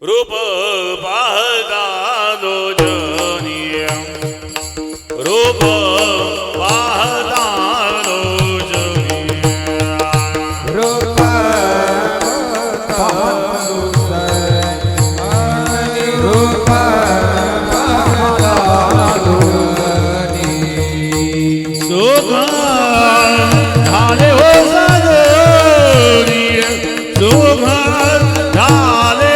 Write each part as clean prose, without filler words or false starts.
रूप पाहता दोजनी रूप पाहता दोजनी रूप रूप सुख झाले हो साजनी सुख झाले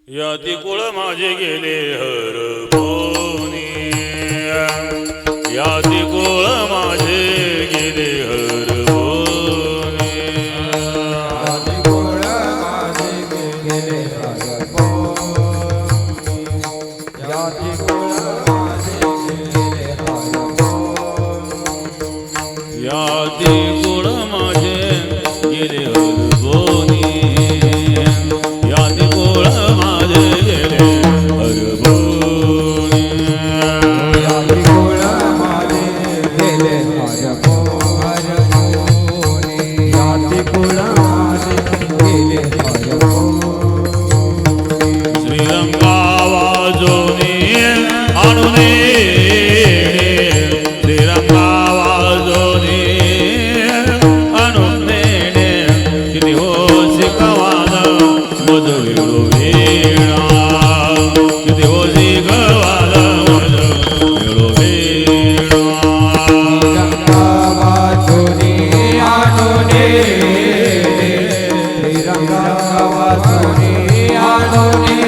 याती कुळ माझे गेले हरपोनी याती कुळ माझे गेले हरपोनी आदि कुळ माझे गेले हरपोनी याती कुळ माझे गेले हरपोनी याती कुळ माझे गेले हरपोनी याती कुळ माझे गेले हरपोनी याती कुळ माझे गेले हरपोनी याती कुळ माझे गेले हरपोनी श्रीरंगा वाजोनी आणुने श्रीरंगा वाजोनी आणुने किती हो शिकवान मज वेळो वेळा किती हो शिकवान मज वेळो वेळा रंगावाचोनी आणोने रंगावाचोनी आणोने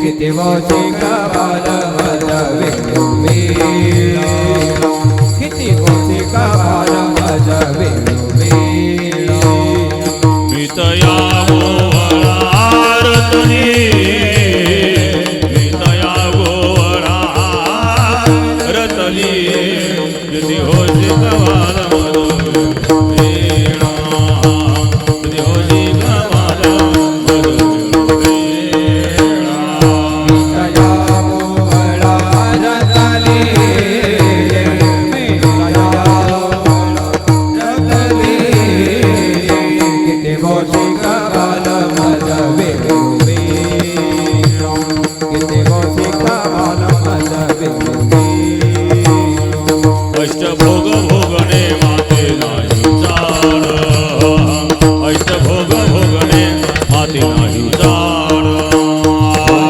किती वाचे कबाल मज वेळोवेळा किती वाचे कबाल मज वेळोवेळा मितया गोवळा रतनी मितया गोवळा रतली किती होशी कवाल मज वेळा किती होशी कवाल मज वेळा तया मोहळा रतली तया रतली किती मोठी कबाल मज वेळोवेळा किती मोठी कबाल मज वेळोवेळा अष्टभोग भोगणे माते नाही चाड अष्टभोग भोगणे माते नाही चाड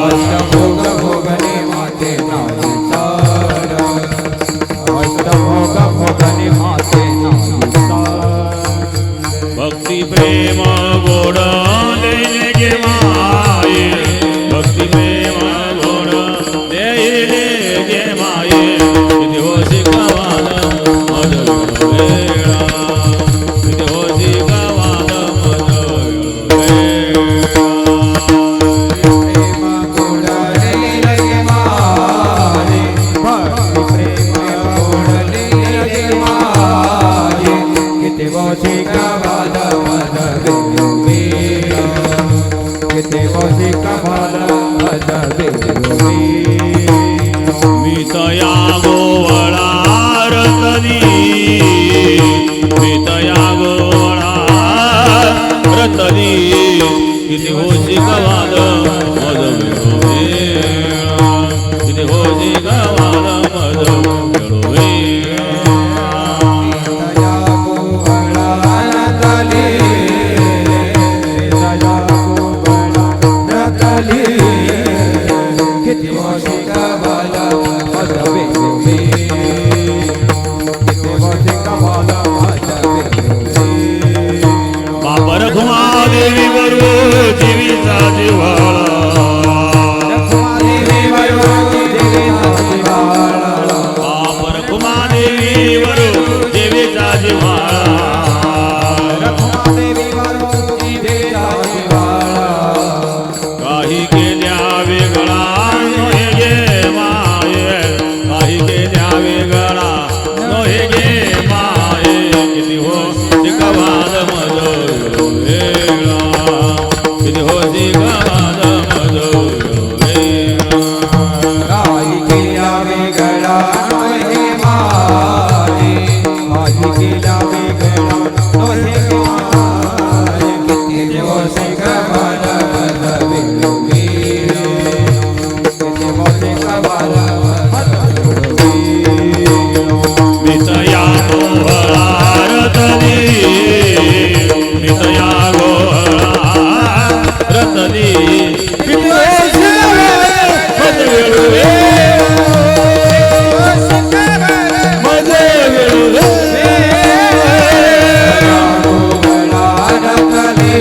अष्टभोग भोगने माते नाही चाड अष्टभोग भोगने माते नाही चाड भक्ती प्रेम गोड देईले गे माये भक्ती प्रेम गोड देईले गे माये किती होशी कवाल मज वेळा किती होशी कवाल मज वेळा प्रेम गोडले लगे मारे भक्ती प्रेम गोडले लगे मारे किती मोठी कबाल मज वेळोवेळा किती मोठी कबाल मज वेळोवेळा मितया गोवळा रतनी मितया गोवळा रतनी किती होशी कवाल मज वेळोवेळा किती होशी कवाल मज वेळोवेळा तया गोवळा रतली तया गोवळा रतली किती मोठी कबाल मज वेळोवेळा किती मोठी कबाल मज वेळोवेळा बापर घुमादेवी वरू जीवीचा जिव्हाळा रखुमादेवी वरो देवीचा जिव्हाळा बापर घुमादेवी वरू जीवीचा जिव्हाळा रखुमादेवी वरो देवीचा जिव्हाळा काही केल्या वेगळा नोहे गे माये काही केल्या वेगळा नोहे गे माये किती हो शिकवाल मज वेळा किती हो शिकवाल मज वेळा काही केला वेगळा नोहे मारे काही केला वेगळा नोहे मारे किती दिवस कबाल मज वेळोवेळा किती मोठे कबाल मज वेळोवेळा मितया गोवळा रतनी मितया गोवळा रतनी किती होशी मज वेळोवेळा मज वेळोवेळा गोवळा रतली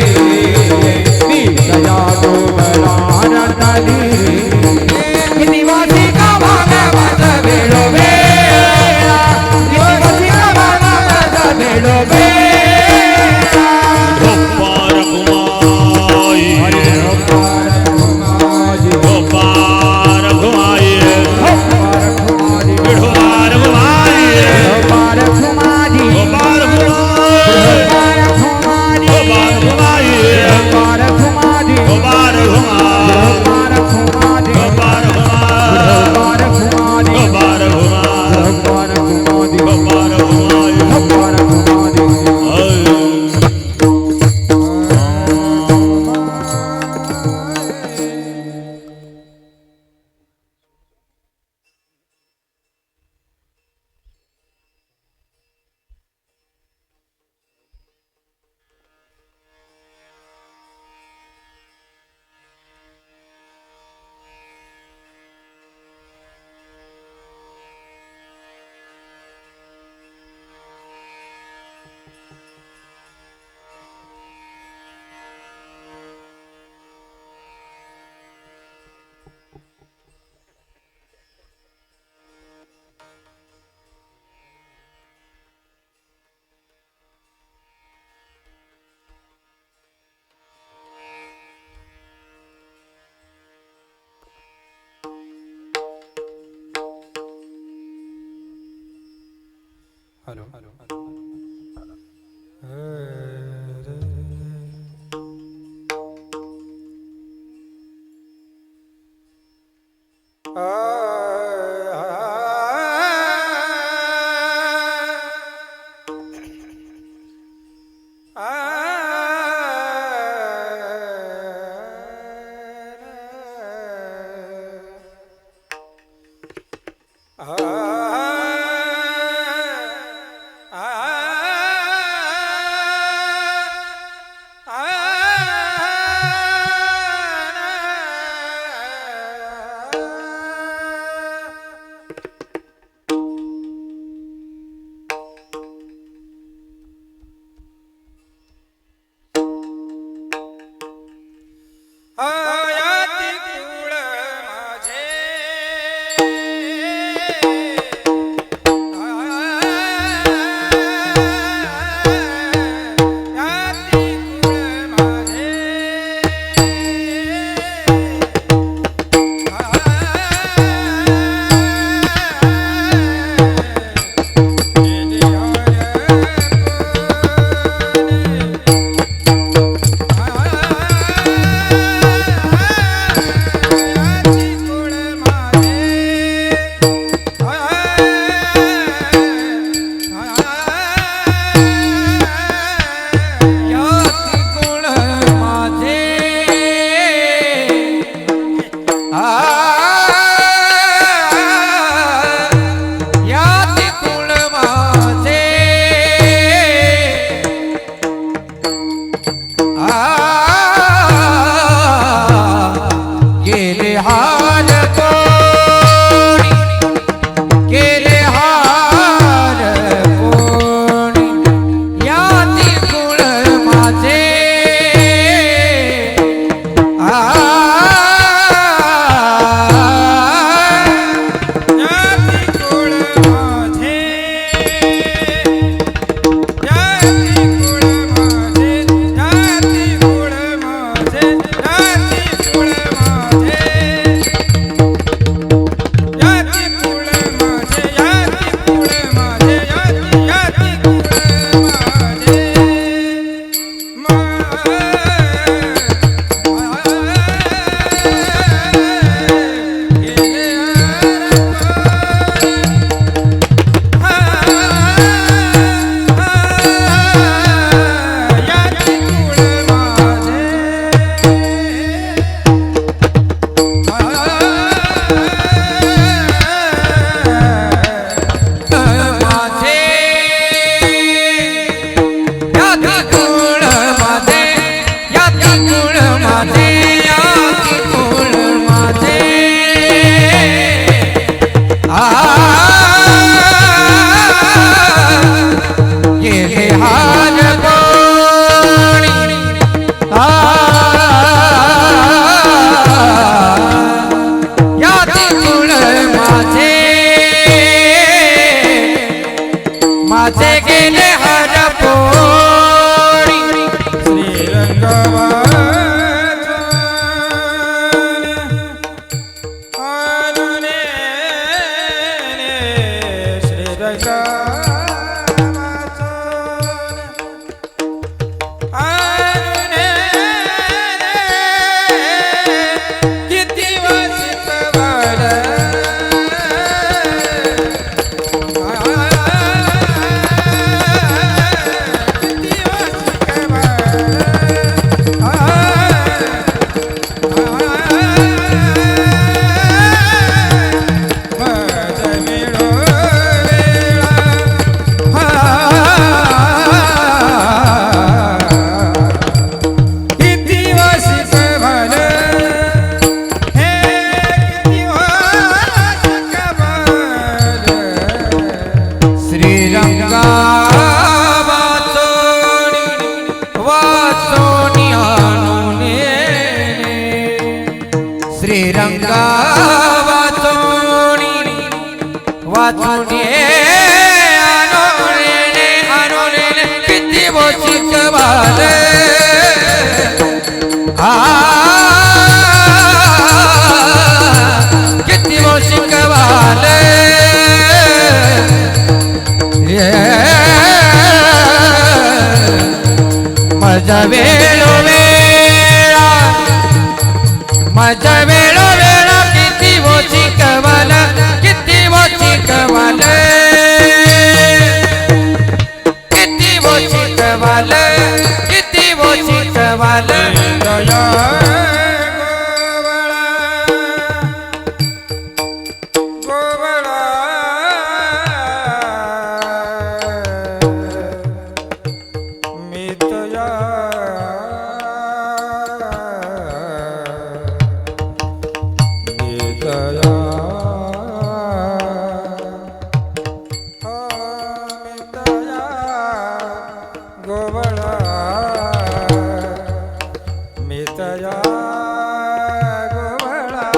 किती शिकवाले माझा वेळोवेळा माझा वेळोवेळा किती मोठी कवाल किती मोठी कवाल किती मोठी कवाल किती मोठी कवाल दया गोवळा मी तया गोवळा मितया गोवळा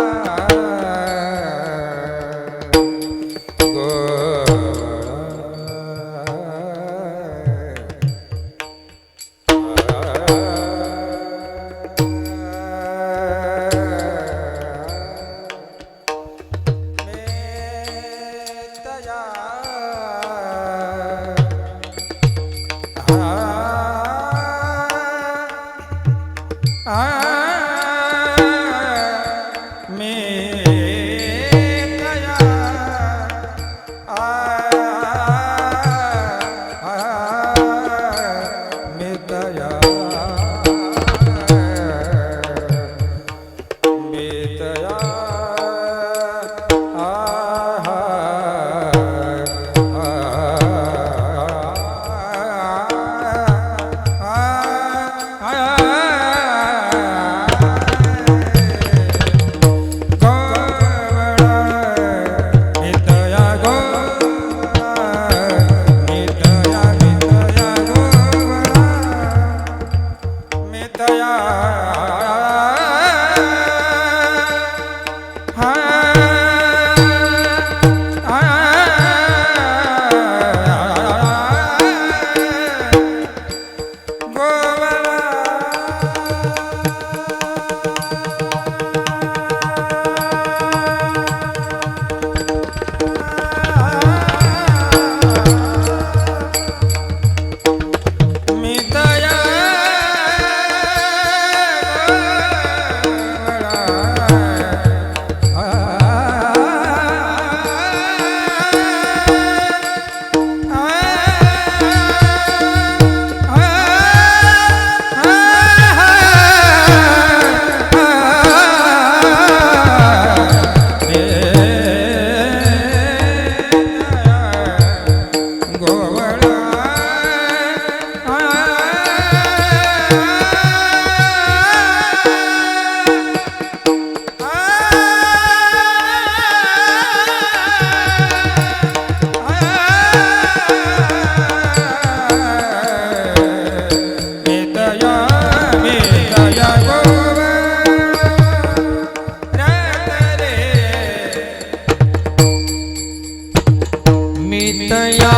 मितया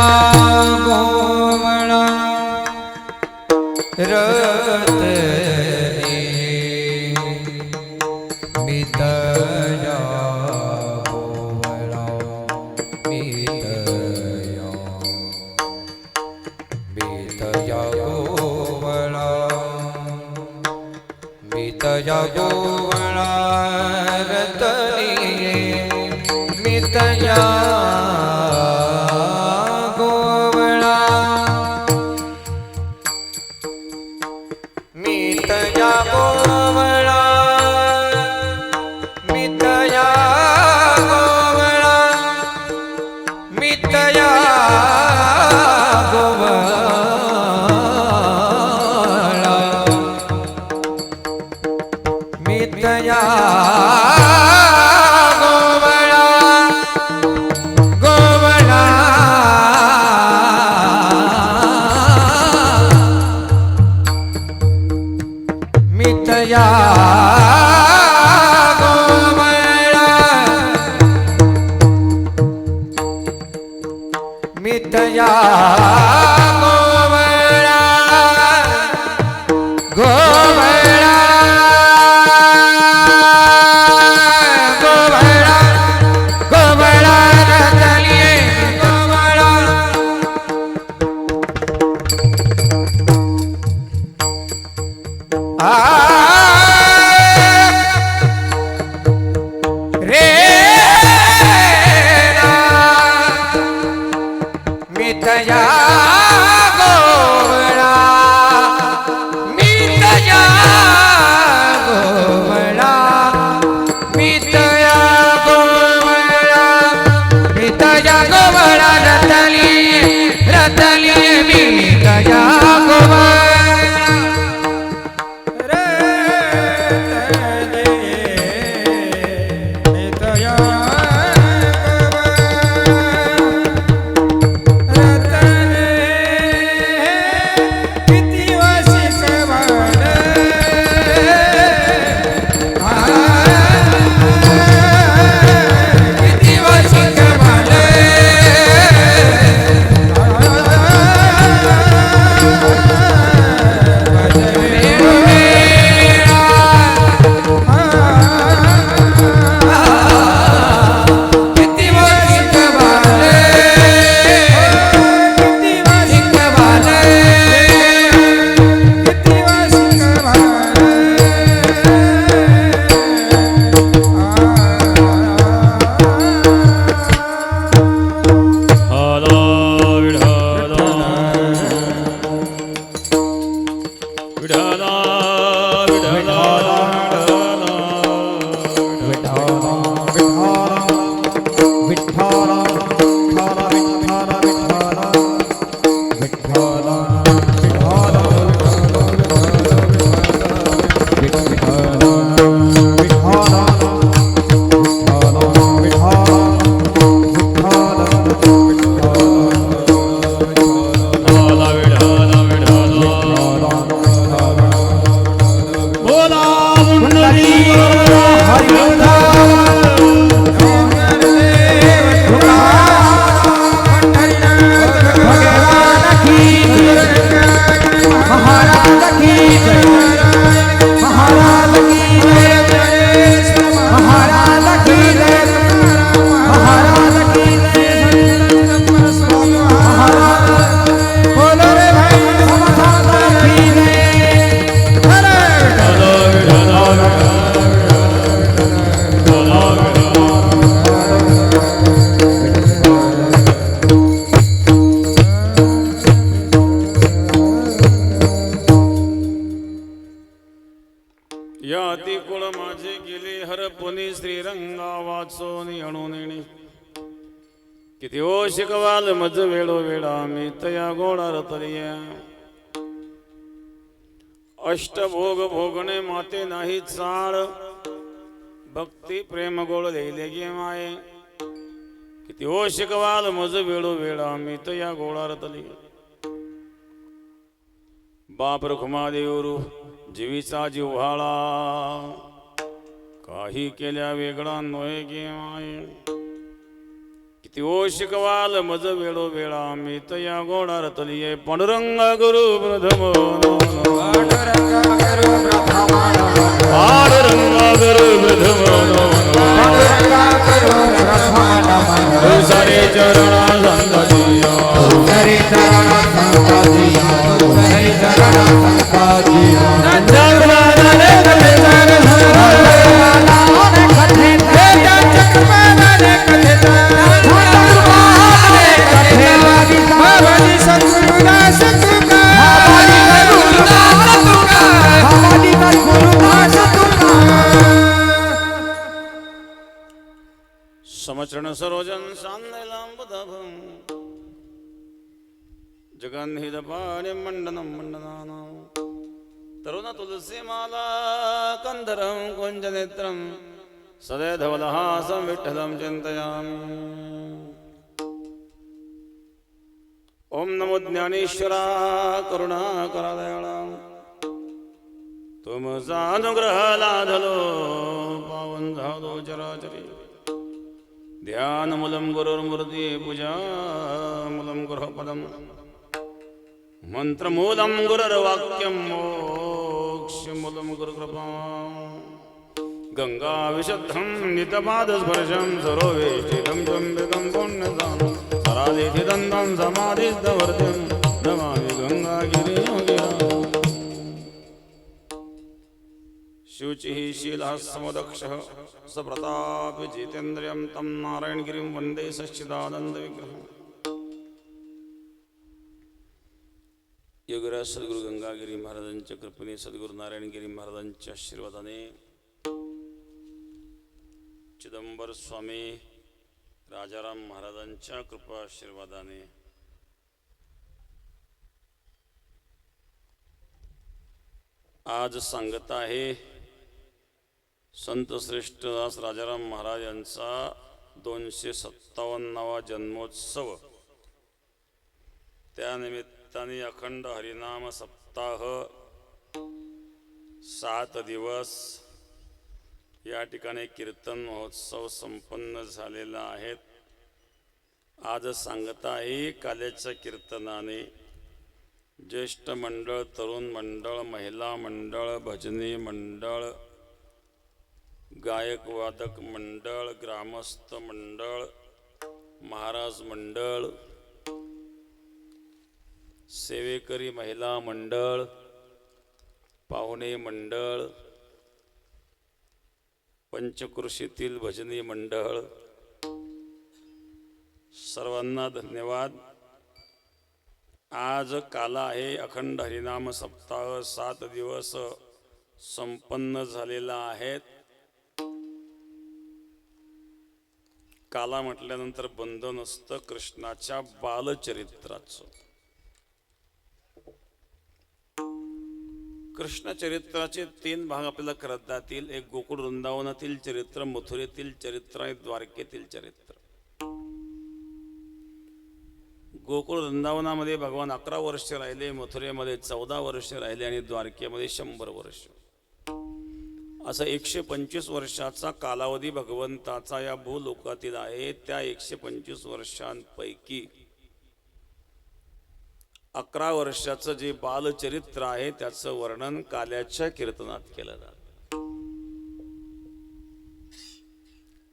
गोवळा रतनी मितया गोवळा मितया मितया गोवळा मितया गोवळा रतनी मितया मितया गोवळा मितया गोवळा मितया गोवळा मितया गोवळा मितया गोवळा मितया गोवळा गोवळा गोवळा गोवळा रतलिये गोवळा बोला पुंडलिक या कुळ माझे गेले हरपुनी श्रीरंगा वाचोनी अणुनेणी किती ओ शिकवाल मज वेळो वेळा मी तया गोळा रतलिया अष्टभोग भोगणे माते नाही चाळ भक्ती प्रेम गोळ लिहिले गे माये किती ओ शिकवाल मज वेळो वेळा मी तया गोळा रतलिया बाप रखुमादेवरू जीवीचा जिव्हाळा काही केल्या वेगळा नोय गे माये किती ओ शिकवाल मज वेळो वेळा मी तया गोडा रतलिये पांडुरंग गुरु प्रथम पांडुरंग गुरु प्रथम सारे चरणा संततिया समचरण सरोजन सान्नैलांबुधभं जगन्निधपाणे मंडनं मंडनानां तरुण तुलसीमाला कंधरं कुञ्जनेत्रं सदैधवलहासं विठ्ठलं चिन्तयामि ओम नमो ज्ञानेश्वरा करुणाकरा दयाळा तुमचा अनुग्रह लाधलो पावन झालो चराचरी ध्यानमूलं गुरुर्मूर्ति पूजामूलं गुरुपदं मंत्रमूलं गुरुर्वाक्यं मोक्षमूलं गुरुकृपा गंगा विशुद्धं नितपादस्पर्शं सरोवेष्टितं चम्बितं पुण्यदानं सराधिदन्तं समाधिस्तवर्तिं नमामि गंगागिरियोगिरां शुचिः शीलः समदक्षः सप्रतापि जितेन्द्रियं तं नारायणगिरिं वन्दे सच्चिदानन्दविग्रहम् योगराज सद्गुरु गंगागिरी महाराजांच्या कृपेने सद्गुरु नारायणगिरी महाराजांच्या आशीर्वादाने चिदंबर स्वामी राजाराम महाराजांच्या कृपा आशीर्वादाने आज सांगत आहे संत श्रेष्ठ दास राजाराम महाराज यांचा 257वा जन्मोत्सव त्यानिमित्ताने अखंड हरिनाम सप्ताह 7 दिवस या ठिकाणी कीर्तन महोत्सव संपन्न झालेला आहे। आज सांगत आहे काल्याच्या कीर्तनाने ज्येष्ठ मंडळ, तरुण मंडळ, महिला मंडळ, भजनी मंडळ, गायक वादक मंडळ, ग्रामस्थ मंडळ, महाराज मंडळ, सेवेकरी महिला मंडळ, पाहुणे मंडळ, पंचकृषीतील भजनी मंडळ, सर्वांना धन्यवाद। आज काला आहे अखंड हरिनाम सप्ताह 7 दिवस संपन्न झालेला आहे। काला म्हटल्यानंतर बंधन असतं कृष्णाच्या बालचरित्राचं। कृष्ण चरित्राचे 3 भाग आपल्याला करता येतील. एक गोकुळ वृंदावनातील चरित्र, मथुरेतील चरित्र आणि द्वारकेतील चरित्र. गोकुळ वृंदावनामध्ये भगवान 11 वर्ष राहिले, मथुरेमध्ये 14 वर्ष राहिले आणि द्वारकेमध्ये 100 वर्ष. असं 125 वर्षाचा कालावधी भगवंताचा या भूलोकातील आहे. त्या 125 वर्षांपैकी 11 वर्षाचं जे बालचरित्र आहे त्याचं वर्णन काल्याच्या कीर्तनात केलं जातं.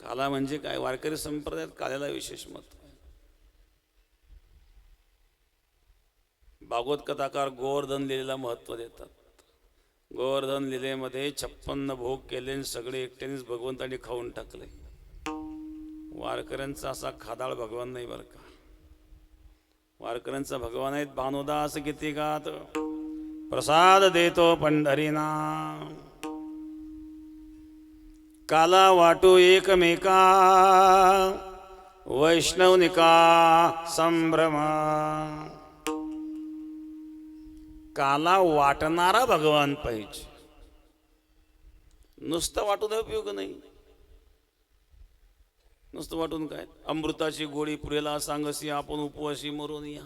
काला म्हणजे काय? वारकरी संप्रदायात काल्याला विशेष महत्व आहे. भागवत कथाकार गोवर्धन लीलेला महत्व देतात. गोवर्धन लीलेमध्ये 56 भोग केले आणि सगळे एकट्यानेच भगवंतांनी खाऊन टाकले. वारकऱ्यांचा असा खादाळ भगवान नाही बरं का. वारकऱ्यांचा भगवान आहेत भानुदास किती गात प्रसाद देतो पंढरीना. काला वाटू एकमेका वैष्णवनिका संभ्रम. काला वाटणारा भगवान पाहिजे. नुसतं वाटून उपयोग नाही. नुसतं वाटून काय? अमृताची गोळी पुरेला सांगसी आपण उपवासी मरून या.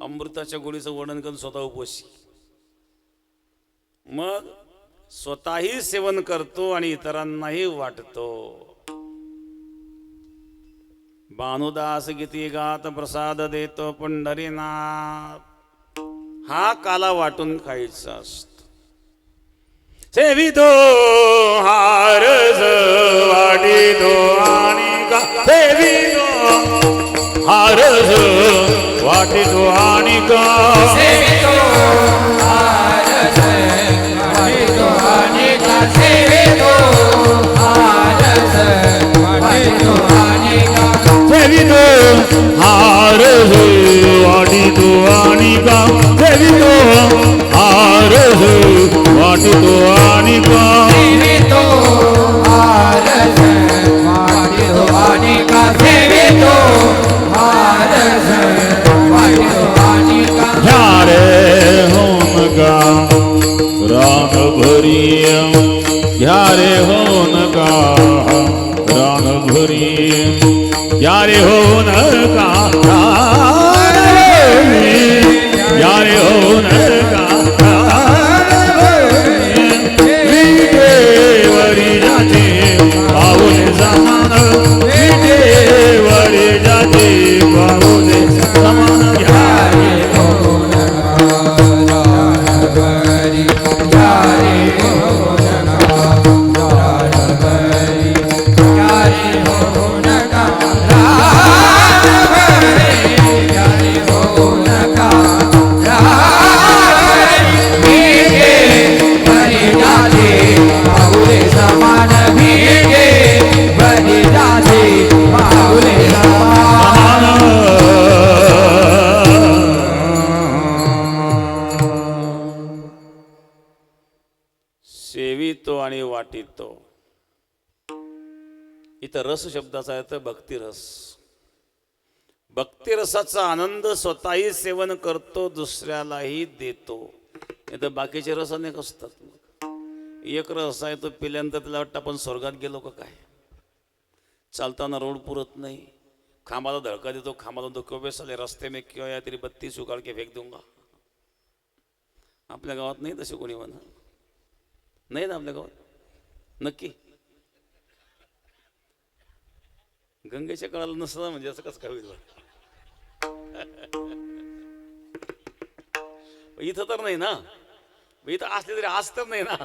अमृताच्या गोळीचं वर्णन करून स्वतः उपवासी. मग स्वतःही सेवन करतो आणि इतरांनाही वाटतो. भानुदास गीती गात प्रसाद देतो पंढरीनाथ. हा काला वाटून खायचा असतो. सेवितो हारज वाटितो आणि का सेवितो हारज वाटितो आणि का सेवितो हारज वाटितो आणि का सेवितो हारज वाटितो आणि का सेवितो हारज वाटितो आणि का सेवितो हारज वाटितो आणि का सेवितो हारज वाटितो आणि का सेवितो हारज वाटितो आणि का ह्यारे होन का रान भरी ह्यारे होन का रान भरी यारे होन का यारे होन का विटेवरी जाते पाऊले समान विटेवरी जाते पाऊले समान यारे होन का रानभरी यारे होन का रानभरी यारे होन का रानभरी यारे होन का रानभरी भरी जाते पाऊले समान भीगे भरी जाते पाऊले समान. सेवितो आणि वाटितो. इथं रस शब्दाचा अर्थ भक्तिरस. भक्तिरसाचा आनंद स्वतःही सेवन करतो, दुसऱ्यालाही देतो. नाही तर बाकीचे रस अनेक असतात. एक रस आहे तो पिल्यानंतर त्याला वाटतं आपण स्वर्गात गेलो का काय. चालताना रोड पुरत नाही, खांबाला धडका देतो, खांबाला धोके बेसाले रस्ते में क्यों या तेरी बत्ती उकाड़ के फेक दूंगा. आपल्या गावात नाही तसे कोणी म्हणा. नाही ना आपल्या गावात नक्की. गंगेच्या काळाला नसतं म्हणजे असं कसं काय होईल. इथं तर नाही ना. इथं असले तरी आज तर नाही ना.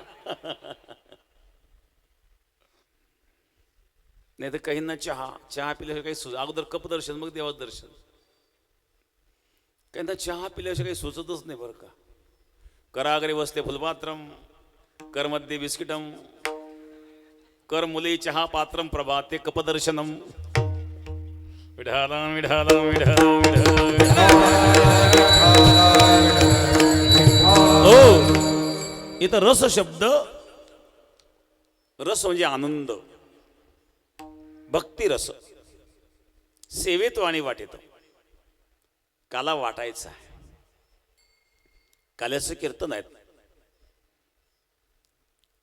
नाही तर काहींना चहा पिल्याशिवाय काही सुच अगोदर कप दर्शन मग देवाचं दर्शन. काहींना चहा पिल्याशिवाय काही सुचतच नाही बरं का. कराग्रे वसते फुलपात्रम कर मध्ये बिस्किटम कर मुले चहा पात्रम प्रभाते कपदर्शनम. विढाला विढाला विढाला विढाला. हो, इथं रस शब्द, रस म्हणजे आनंद, भक्ती रस. सेवेतो आणि वाटेतो. काला वाटायचा आहे. काल्याचं कीर्तन आहे.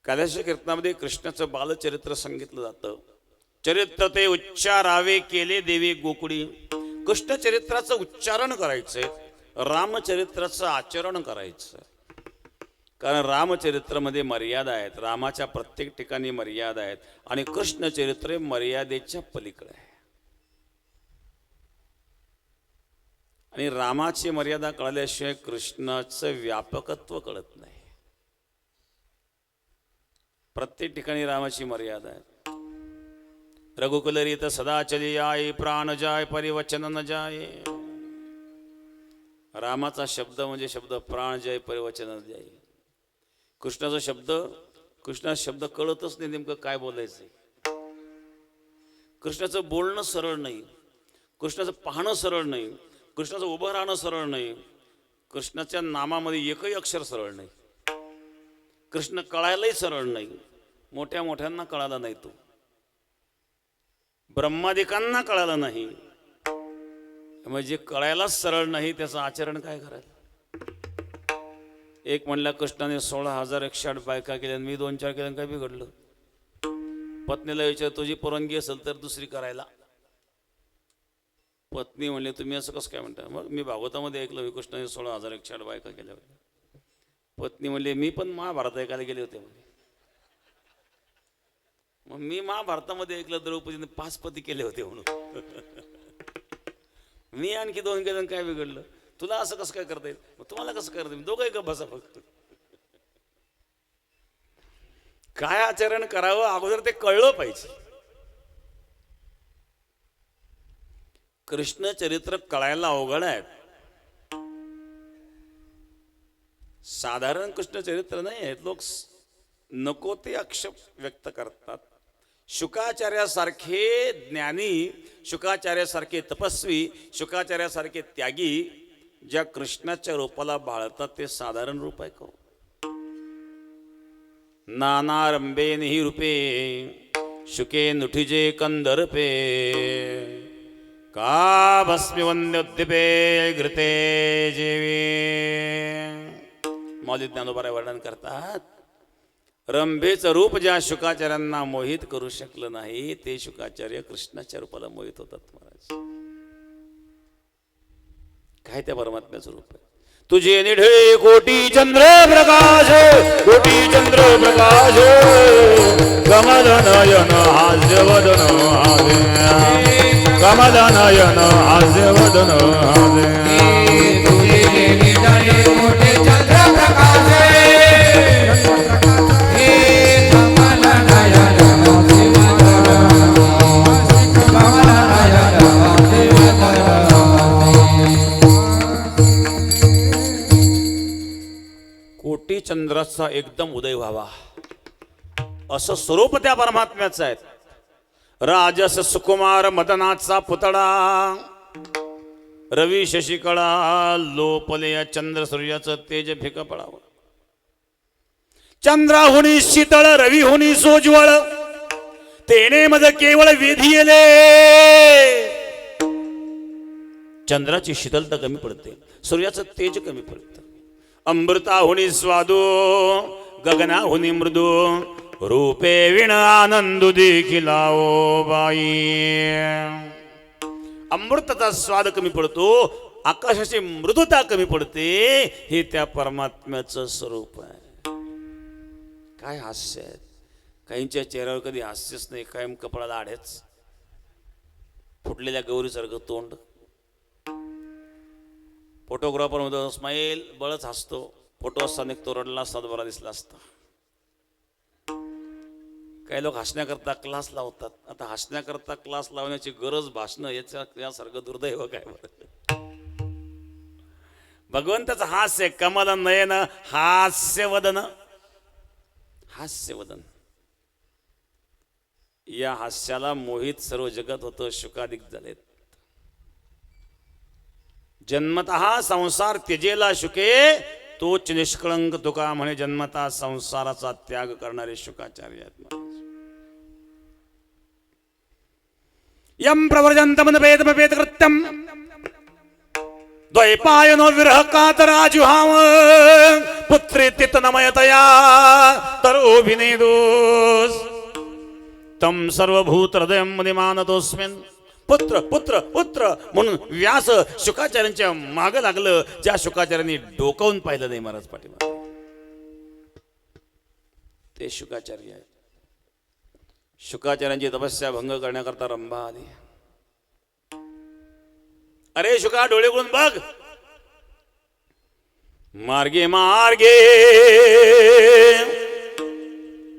काल्याच्या कीर्तनामध्ये कृष्णाचं बालचरित्र सांगितलं जातं. चरित्र ते उच्चारावे केले देवी गोकुळी. कृष्ण चरित्राचं उच्चारण करायचंय, रामचरित्राचं आचरण करायचं. कारण रामचरित्रामध्ये मर्यादा आहेत, रामाच्या प्रत्येक ठिकाणी मर्यादा आहेत आणि कृष्ण चरित्र मर्यादेच्या पलीकडे आहे. आणि रामाची मर्यादा कळल्याशिवाय कृष्णाचं व्यापकत्व कळत नाही. प्रत्येक ठिकाणी रामाची मर्यादा आहे. रघुकुलरित सदा चली आये, प्राण जाय परिवचन न जाय. रामाचा शब्द म्हणजे शब्द प्राण जाय परिवचन न जाय. कृष्णाचा शब्द कळतच नाही नेमकं काय बोलायचं. कृष्णाचं बोलणं सरळ नाही, कृष्णाचं पाहणं सरळ नाही, कृष्णाचं उभं राहणं सरळ नाही, कृष्णाच्या नामामध्ये एकही अक्षर सरळ नाही. कृष्ण कळायलाही सरळ नाही. मोठ्या मोठ्यांना कळाला नाही, तो ब्रह्मादिकांना कळाला नाही. म्हणजे कळायलाच सरळ नाही, त्याचं आचरण काय करायला. एक म्हणला कृष्णाने 16,108 बायका केल्या, मी 2-4 केल्या, काय बिघडलं. पत्नीला विचार तुझी परवानगी असेल तर दुसरी करायला. पत्नी म्हणले तुम्ही असं कसं काय म्हणता. मग मी भागवतामध्ये ऐकलं कृष्णाने 16,108 बायका केल्या. पत्नी म्हणले मी पण महाभारत ऐकायला गेले होते. मग मी महाभारतामध्ये ऐकलं द्रौपदीने 5 पती केले होते म्हणून. मी आणखी 2 केलं, काय बिघडलं. तुला असं कसं काय करता येईल, मग तुम्हाला कसं करता येईल, दोघंही का बसा फक्त. काय आचरण करावं अगोदर ते कळलं पाहिजे. कृष्ण चरित्र कळायला अवघड आहे. साधारण कृष्ण चरित्र नाही आहे. लोक नको ते आक्षेप व्यक्त करतात. शुकाचार्यासारखे ज्ञानी, शुकाचार्यासारखे तपस्वी, शुकाचार्यासारखे त्यागी ज्या कृष्णाच्या रूपाला बाळतात ते साधारण रूप आहे का. नानारंभे निही रूपे शुके नुठिजे कंदर्पे का भस्मी वंद्योद्दीपे घृते जेवी. मौली ज्ञानोबा वर्णन करतात, रंभेचं रूप ज्या शुकाचार्यांना मोहित करू शकलं नाही ते शुकाचार्य कृष्णाच्या रूपाला मोहित होतात. महाराज काय त्या परमात्म्याचं रूप आहे. तुझे निढे कोटी चंद्र प्रकाश, कोटी चंद्र प्रकाश, कमल नयन हास्य वदन हासे, कमल नयन हास्य वदन हासे. तुझे निढे कोटी चंद्र प्रकाश, कमल नयन हास्य वदन, कमल नयन हास्य वदन. कोटी चंद्राचा एकदम उदय व्हावा असं स्वरूप त्या परमात्म्याचं आहे. राजस सुकुमार मदनाचा पुतळा, रवी शशिकळा लोपले या चंद्र सूर्याचं तेज फिक पडावं. चंद्राहुनी शीतळ रविहुनी सोज्वळ, तेने मज केवळ वेधियले. चंद्राची शीतलता कमी पडते, सूर्याचं तेज कमी पडतं. अमृताहुनी स्वादू गगनाहुनी मृदू, रूपे विण आनंदू देखिलाओ बाई. अमृताचा स्वाद कमी पडतो, आकाशाची मृदुता कमी पडते. हे त्या परमात्म्याचं स्वरूप आहे. काय हास्य आहे. काहींच्या चेहऱ्यावर कधी हास्यच नाही, कायम कपाळाला आढेच, फुटलेल्या गौरीसारखं तोंड. फोटोग्राफर मध्ये स्माईल बळच हसतो. फोटो असताना तो रडला असता बरा दिसला असता. काही लोक हसण्याकरता क्लास लावतात. आता हसण्याकरता क्लास लावण्याची गरज भासणं यासारखं दुर्दैव काय बरं. भगवंताचं हास्य कमल नयन हास्यवदन, हास्यवदन. या हास्याला मोहित सर्व जगत होतं, शुकादिक झालेत. जन्मतः संसार त्यजेला शुके, तोच निष्कळंक तुका म्हणे. जन्मतः संसाराचा त्याग करणारे शुकाचार्य आहेत. यम प्रवर्जंतम वेदम वेद कृत्यम द्वैपायनो विरह कातराजुहाव पुत्री तितनमयतया तरोभिनेदोस तम सर्वभूत हृदय मुनिमानतोस्मिन् पुत्र पुत्र पुत्र म्हणून व्यास शुकाचार्यांच्या माग लागलं. ज्या शुकाचार्यांनी डोकावून पाहिलं नाही महाराज पाठीमागे ते शुकाचार्य आहेत. शुकाचार्यांची तपस्या भंग करण्याकरता रंभा आली. अरे शुका डोळे उघडून बघ. मार्गे मार्गे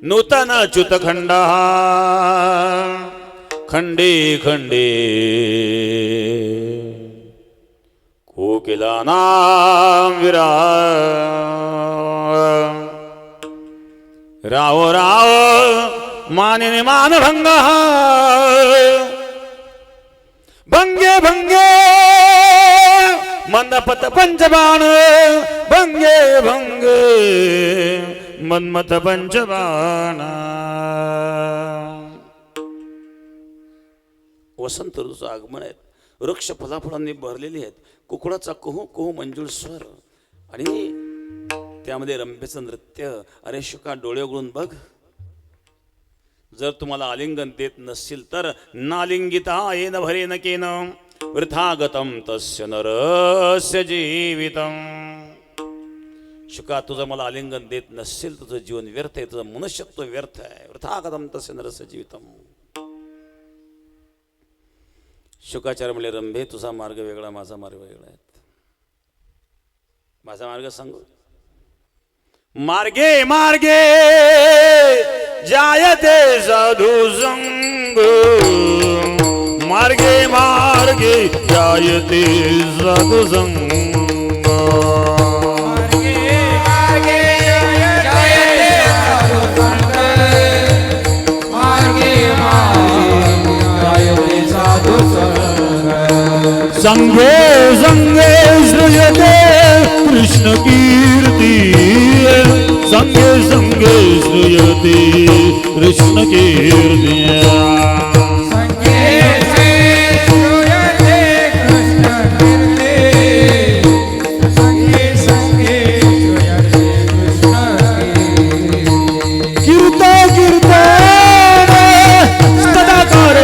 नूतन च्युत खंडा खंडे खंडे कोकिला नाम विरा राव राव मानिने मानभंग भंगे भंगे मनपत पंचबाण भंगे भंगे मनमत पंचबाण. वसंत ऋतूचं आगमन आहे. वृक्ष फलाफळांनी भरलेली आहेत. कुकडाचा कुहू कुहू मंजूळ स्वर आणि त्यामध्ये रंभेचं नृत्य. अरे शुका डोळे उघडून बघ. जर तुम्हाला आलिंगन देत नसतील तर नालिंगिता येन भरेन केन वृथागतम तस्य नरस्य जीवितम. शुका तुझं मला आलिंगन देत नसशील तुझं जीवन व्यर्थ आहे. तुझं मनुष्यत्व व्यर्थ आहे. वृथागतम तस्य नरस्य जीवितम. शुकाचार्य म्हणले रंभे तुझा मार्ग वेगळा माझा मार्ग वेगळा आहे. माझा मार्ग सांगू. मार्गे मार्गे जायते साधु संग मार्गे मार्गे जायते साधु संग संगे संगे श्रूयते कृष्ण कीर्ति संगे संगे श्रूयते कृष्ण कीर्ति संगे श्रूयते कृष्ण कीर्ति संगे संगे श्रूयते कृष्ण कीर्ति कीर्ता कीर्ता सदाकार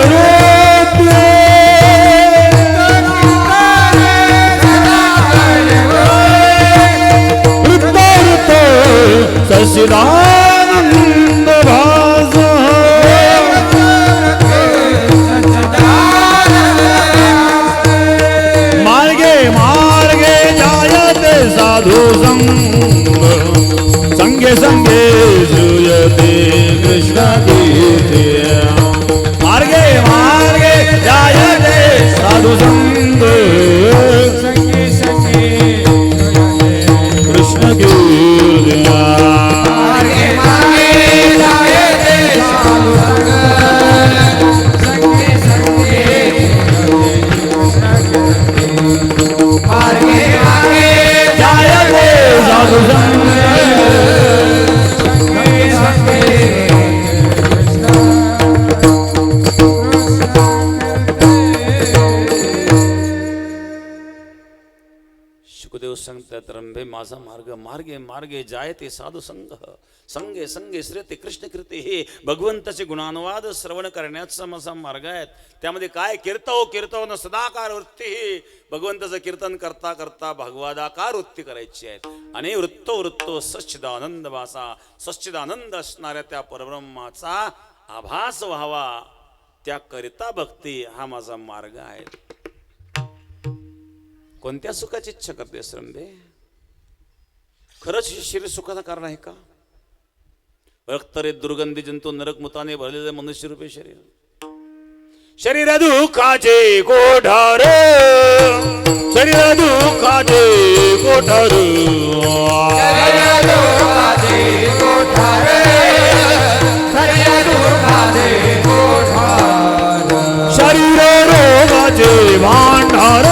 सच्चिदानंद भास मार्गे मार्गे जायते साधु संग संगे संगे श्रूयते कृष्ण कीर्ति मार्गे मार्गे जायते साधु संग संगे संगे कृष्ण कीर्ति मार्गे मार्गे जायते साधु संग संगे संगे कृष्ण कीर्ति मार्गे मार्गे जायते साधु संग संगे संगे शुकदेव सांगतात रंभे माझा मार्ग मार्गे मार्गे जायते साधू संघ संगे संगे श्रेते कृष्ण कीर्ती. हे भगवंताचे गुणानुवाद श्रवण करण्याचा माझा मार्ग आहे. त्यामध्ये काय कीर्तव न सदाकार वृत्ती. भगवंताचं कीर्तन करता करता भगवदाकार वृत्ती करायची आहे. आणि वृत्तो सच्चिदानंद भासा सच्चिदानंद असणाऱ्या त्या परब्रह्माचा आभास व्हावा त्याकरिता भक्ती हा माझा मार्ग आहे. कोणत्या सुखाची इच्छा करतेस रंभे? खरंच हे शरीर सुखाचं कारण आहे का? रक्तरे दुर्गंधी जंतू नरक मुताने भरलेले मनुष्य रूपी शरीर दुःखाचे कोठार शरीर दुःखाचे कोठार शरीर रोगाचे भांडार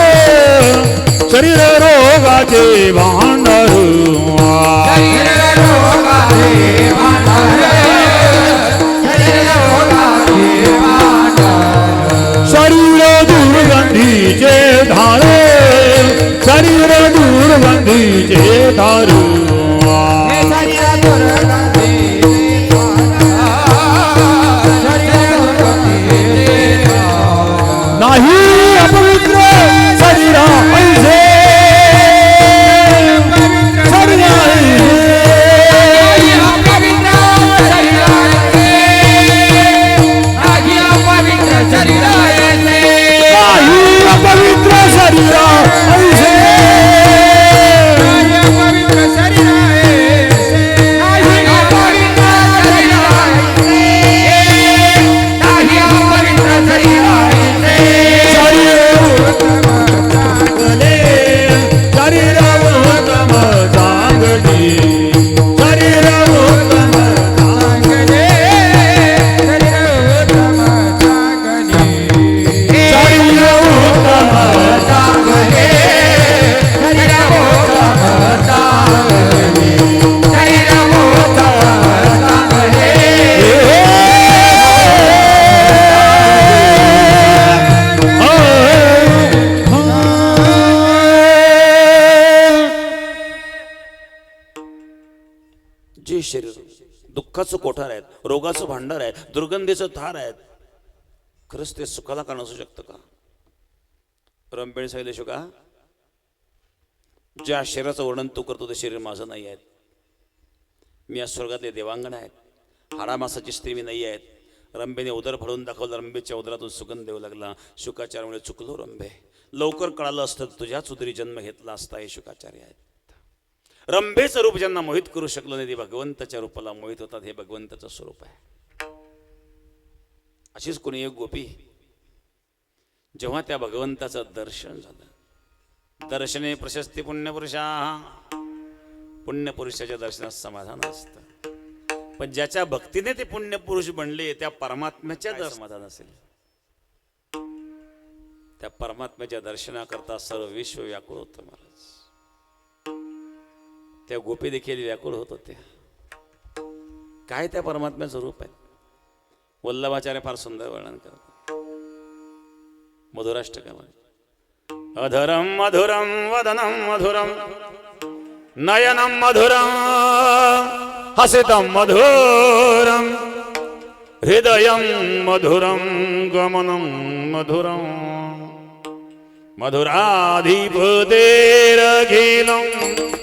शरीर रोगाचे भांडार शरीर दुर्गंधीचे धारे शरीर दुःखाचं कोठार आहेत, रोगाचं भांडार आहे, दुर्गंधीचं थार आहेत. खरंच ते सुखाला कारण असू शकतं का? रंपेने सांगितले शुका, ज्या शरीराचं वर्णन तू करतो ते शरीर माझं नाही आहे. मी या स्वर्गातले देवांगण आहेत, हाडामासाची स्त्री मी नाही आहेत. रंभेने उदर फाडून दाखवलं, रंभेच्या उदरातून सुगंध देऊ लागला. शुकाचार्यामुळे चुकलो रंभे, लवकर कळालं असतं तुझ्याच उदरी जन्म घेतला असता. हे शुकाचार्य आहेत. रंभेचं रूप ज्यांना मोहित करू शकलं नाही ते भगवंताच्या रूपाला मोहित होतात. हे भगवंताचं स्वरूप आहे. अशीच कोणी एक गोपी जेव्हा त्या भगवंताचं दर्शन झालं, दर्शने प्रशस्ती पुण्यपुरुषा, पुण्यपुरुषाच्या दर्शनात समाधान असतं. पण ज्याच्या भक्तीने ते पुण्यपुरुष बनले त्या परमात्म्याच्या समाधान असेल. त्या परमात्म्याच्या दर्शनाकरता सर्व विश्व व्याकुळ होतं महाराज. त्या गोपी देखील व्याकुळ होत होत्या. काय त्या परमात्म्याचं रूप आहे. वल्लभाचार्य फार सुंदर वर्णन करतात मधुराष्टकामध्ये. अधरम मधुरम वदनम मधुरम नयनम मधुरम हसितम मधुरम हृदयम मधुरम गमनम मधुरम मधुराधिपतेरखिलं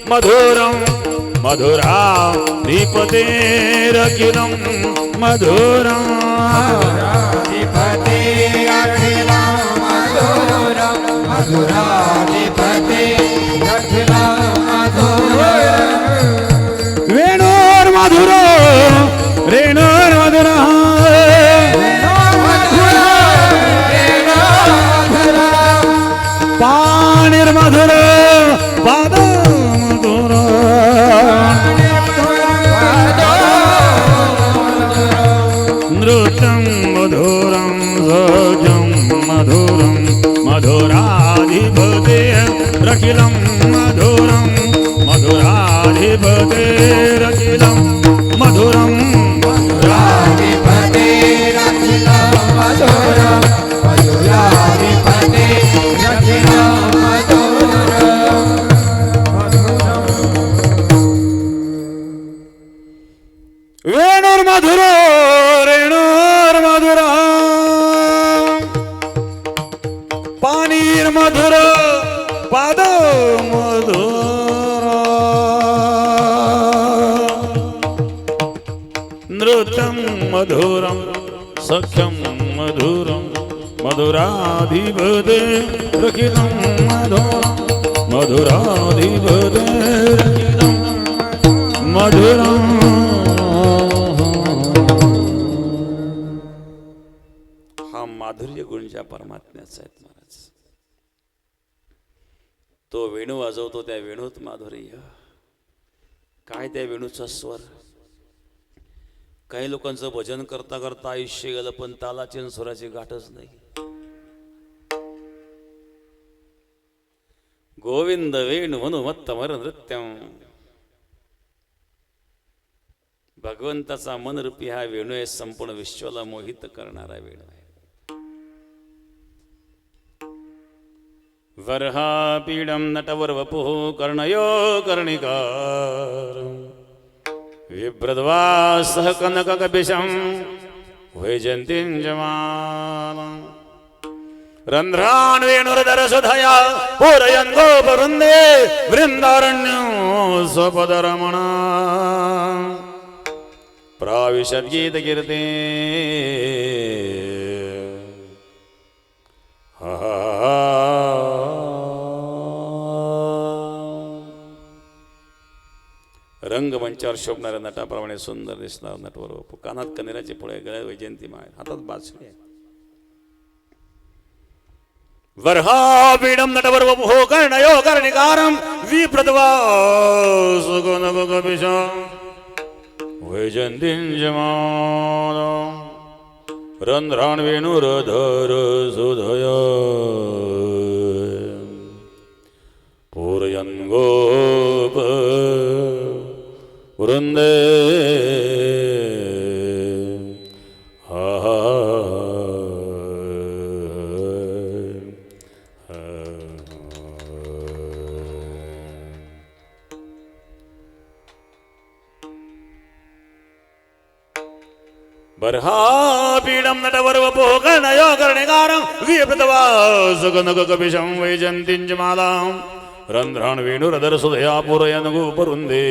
मधुरं मधुराधिपतेरखिलं मधुरं वेणोर्मधुरो रेणोर्मधुरः पाणिर्मधुर पादमधुर नृत्यं मधुरं सौख्यं मधुरं मधुराधिपतेरखिलं मधुरं मधुराधिपतेरखिलं मधुरं मधुराधिपतेरखिलं मधुरं मधुराधिपतेरखिलं वेणुर्मधुरो रेणुर्मधुर पाणिर्मधुर पादमधुर नृत्यं मधुरं सख्यं मधुरं मधुराधिपतेरखिलं मधुरं मधुराधिपतेरखिलं मधुरं. हा माधुर्य गुण ज्या परमात्म्याचा आहेत महाराज. तो वेणू वाजवतो, त्या वेणूत माधुर्य. काय त्या वेणूचा स्वर. काही लोकांचं भजन करता करता आयुष्य गेलं पण तालाची आणि स्वराची गाठच नाही. गोविंद वेणू हनुमत्तमर नृत्यम. भगवंताचा मनरूपी हा वेणू आहे. संपूर्ण विश्वाला मोहित करणारा वेणू आहे. वर्हापीडं नटवर्वपुः कर्णयो कर्णिकार विभ्रद्वासः कनककपिशं वैजयन्तीञ्जमानं रन्ध्रान् वेणुर्दरसुधया पूरयन् गोपवृन्दे वृन्दारण्यो स्वपदरमणा प्राविशद्गीतकीर्ते रंगमंचावर शोभणाऱ्या नटाप्रमाणे सुंदर दिसणार नटवर बापू. कानात कनेराचे फुले, गळ्यात वैजयंती माळ, हातात बासरी आहे. वर्हापीडं नटवर बापू कर्णयो कर्णिकारं विप्रद्वासुकनककपिशं वैजयन्तीञ्जमानं रन्ध्रान् वेणुर्धरसुधया पूरयन् गोप वृन्दे बर्हापीडं नटवर्वपोकर्णयो कर्णिकारं विप्रतवासुगनगकपिशं वैजन्तीञ्च मालां रन्ध्रान् वेणुरदरसुधया पूरयन् गोपरुन्दे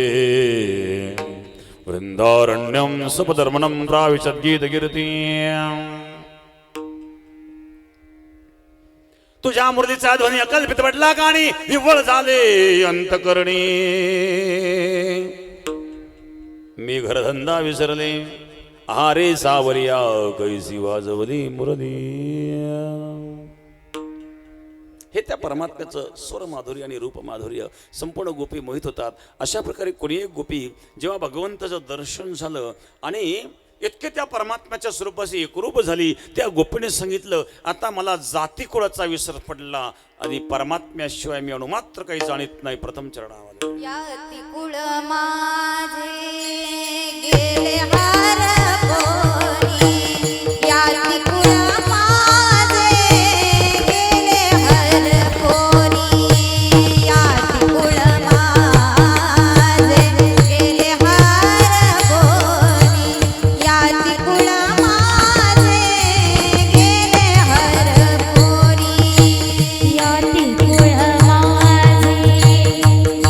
वृन्दारण्यं सपधर्मणं प्राविशद्गीतकीर्तिम् तुझ्या मूर्तीचा ध्वनी अकल्पित पडला काणी निव्वळ झाले अंतकरणी मी घरधंदा विसरले आरे सावरिया कैसी वाजवली मुरली हे त्या परमात्म्याचं स्वर माधुर्य आणि रूप माधुर्य संपूर्ण गोपी मोहित होतात. अशा प्रकारे कोणी एक गोपी जेव्हा भगवंताचं दर्शन झालं आणि इतके त्या परमात्म्याच्या स्वरूपाशी एकरूप झाली त्या गोपीने सांगितलं आता मला जाती कुळाचा विसर पडला आणि परमात्म्याशिवाय मी अणुमात्र काही जाणीत नाही. प्रथम चरणामध्ये याती कुळ माझे गेले हरपोनी याती कुळ माझे गेले हरपोनी याती कुळ माझे गेले हरपोनी याती कुळ माझे गेले हरपोनी याती कुळ माझे गेले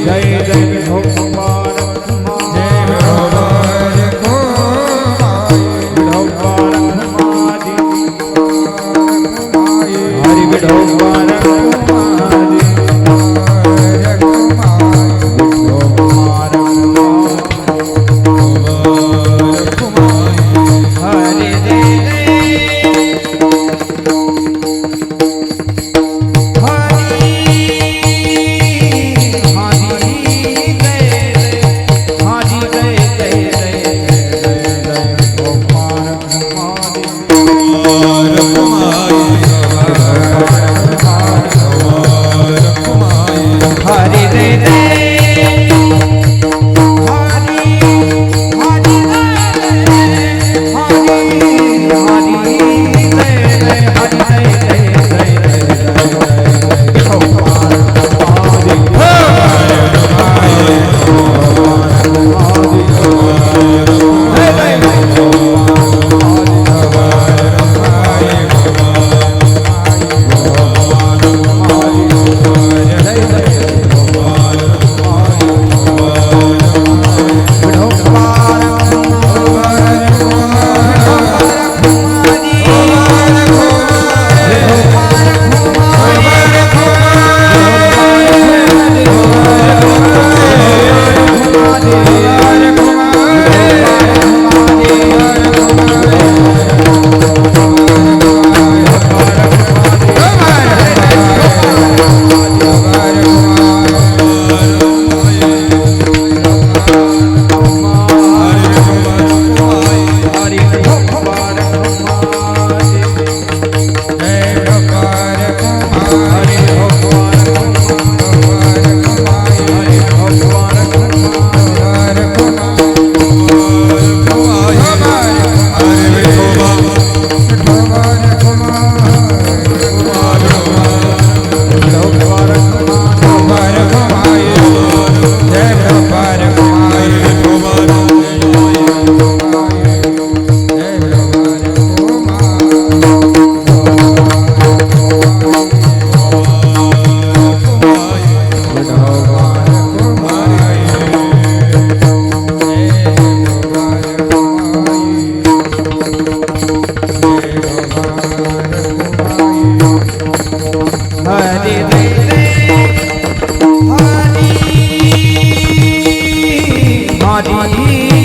जय हरि रे रे हरि हरि रे हरि हरि रे रे हरि रे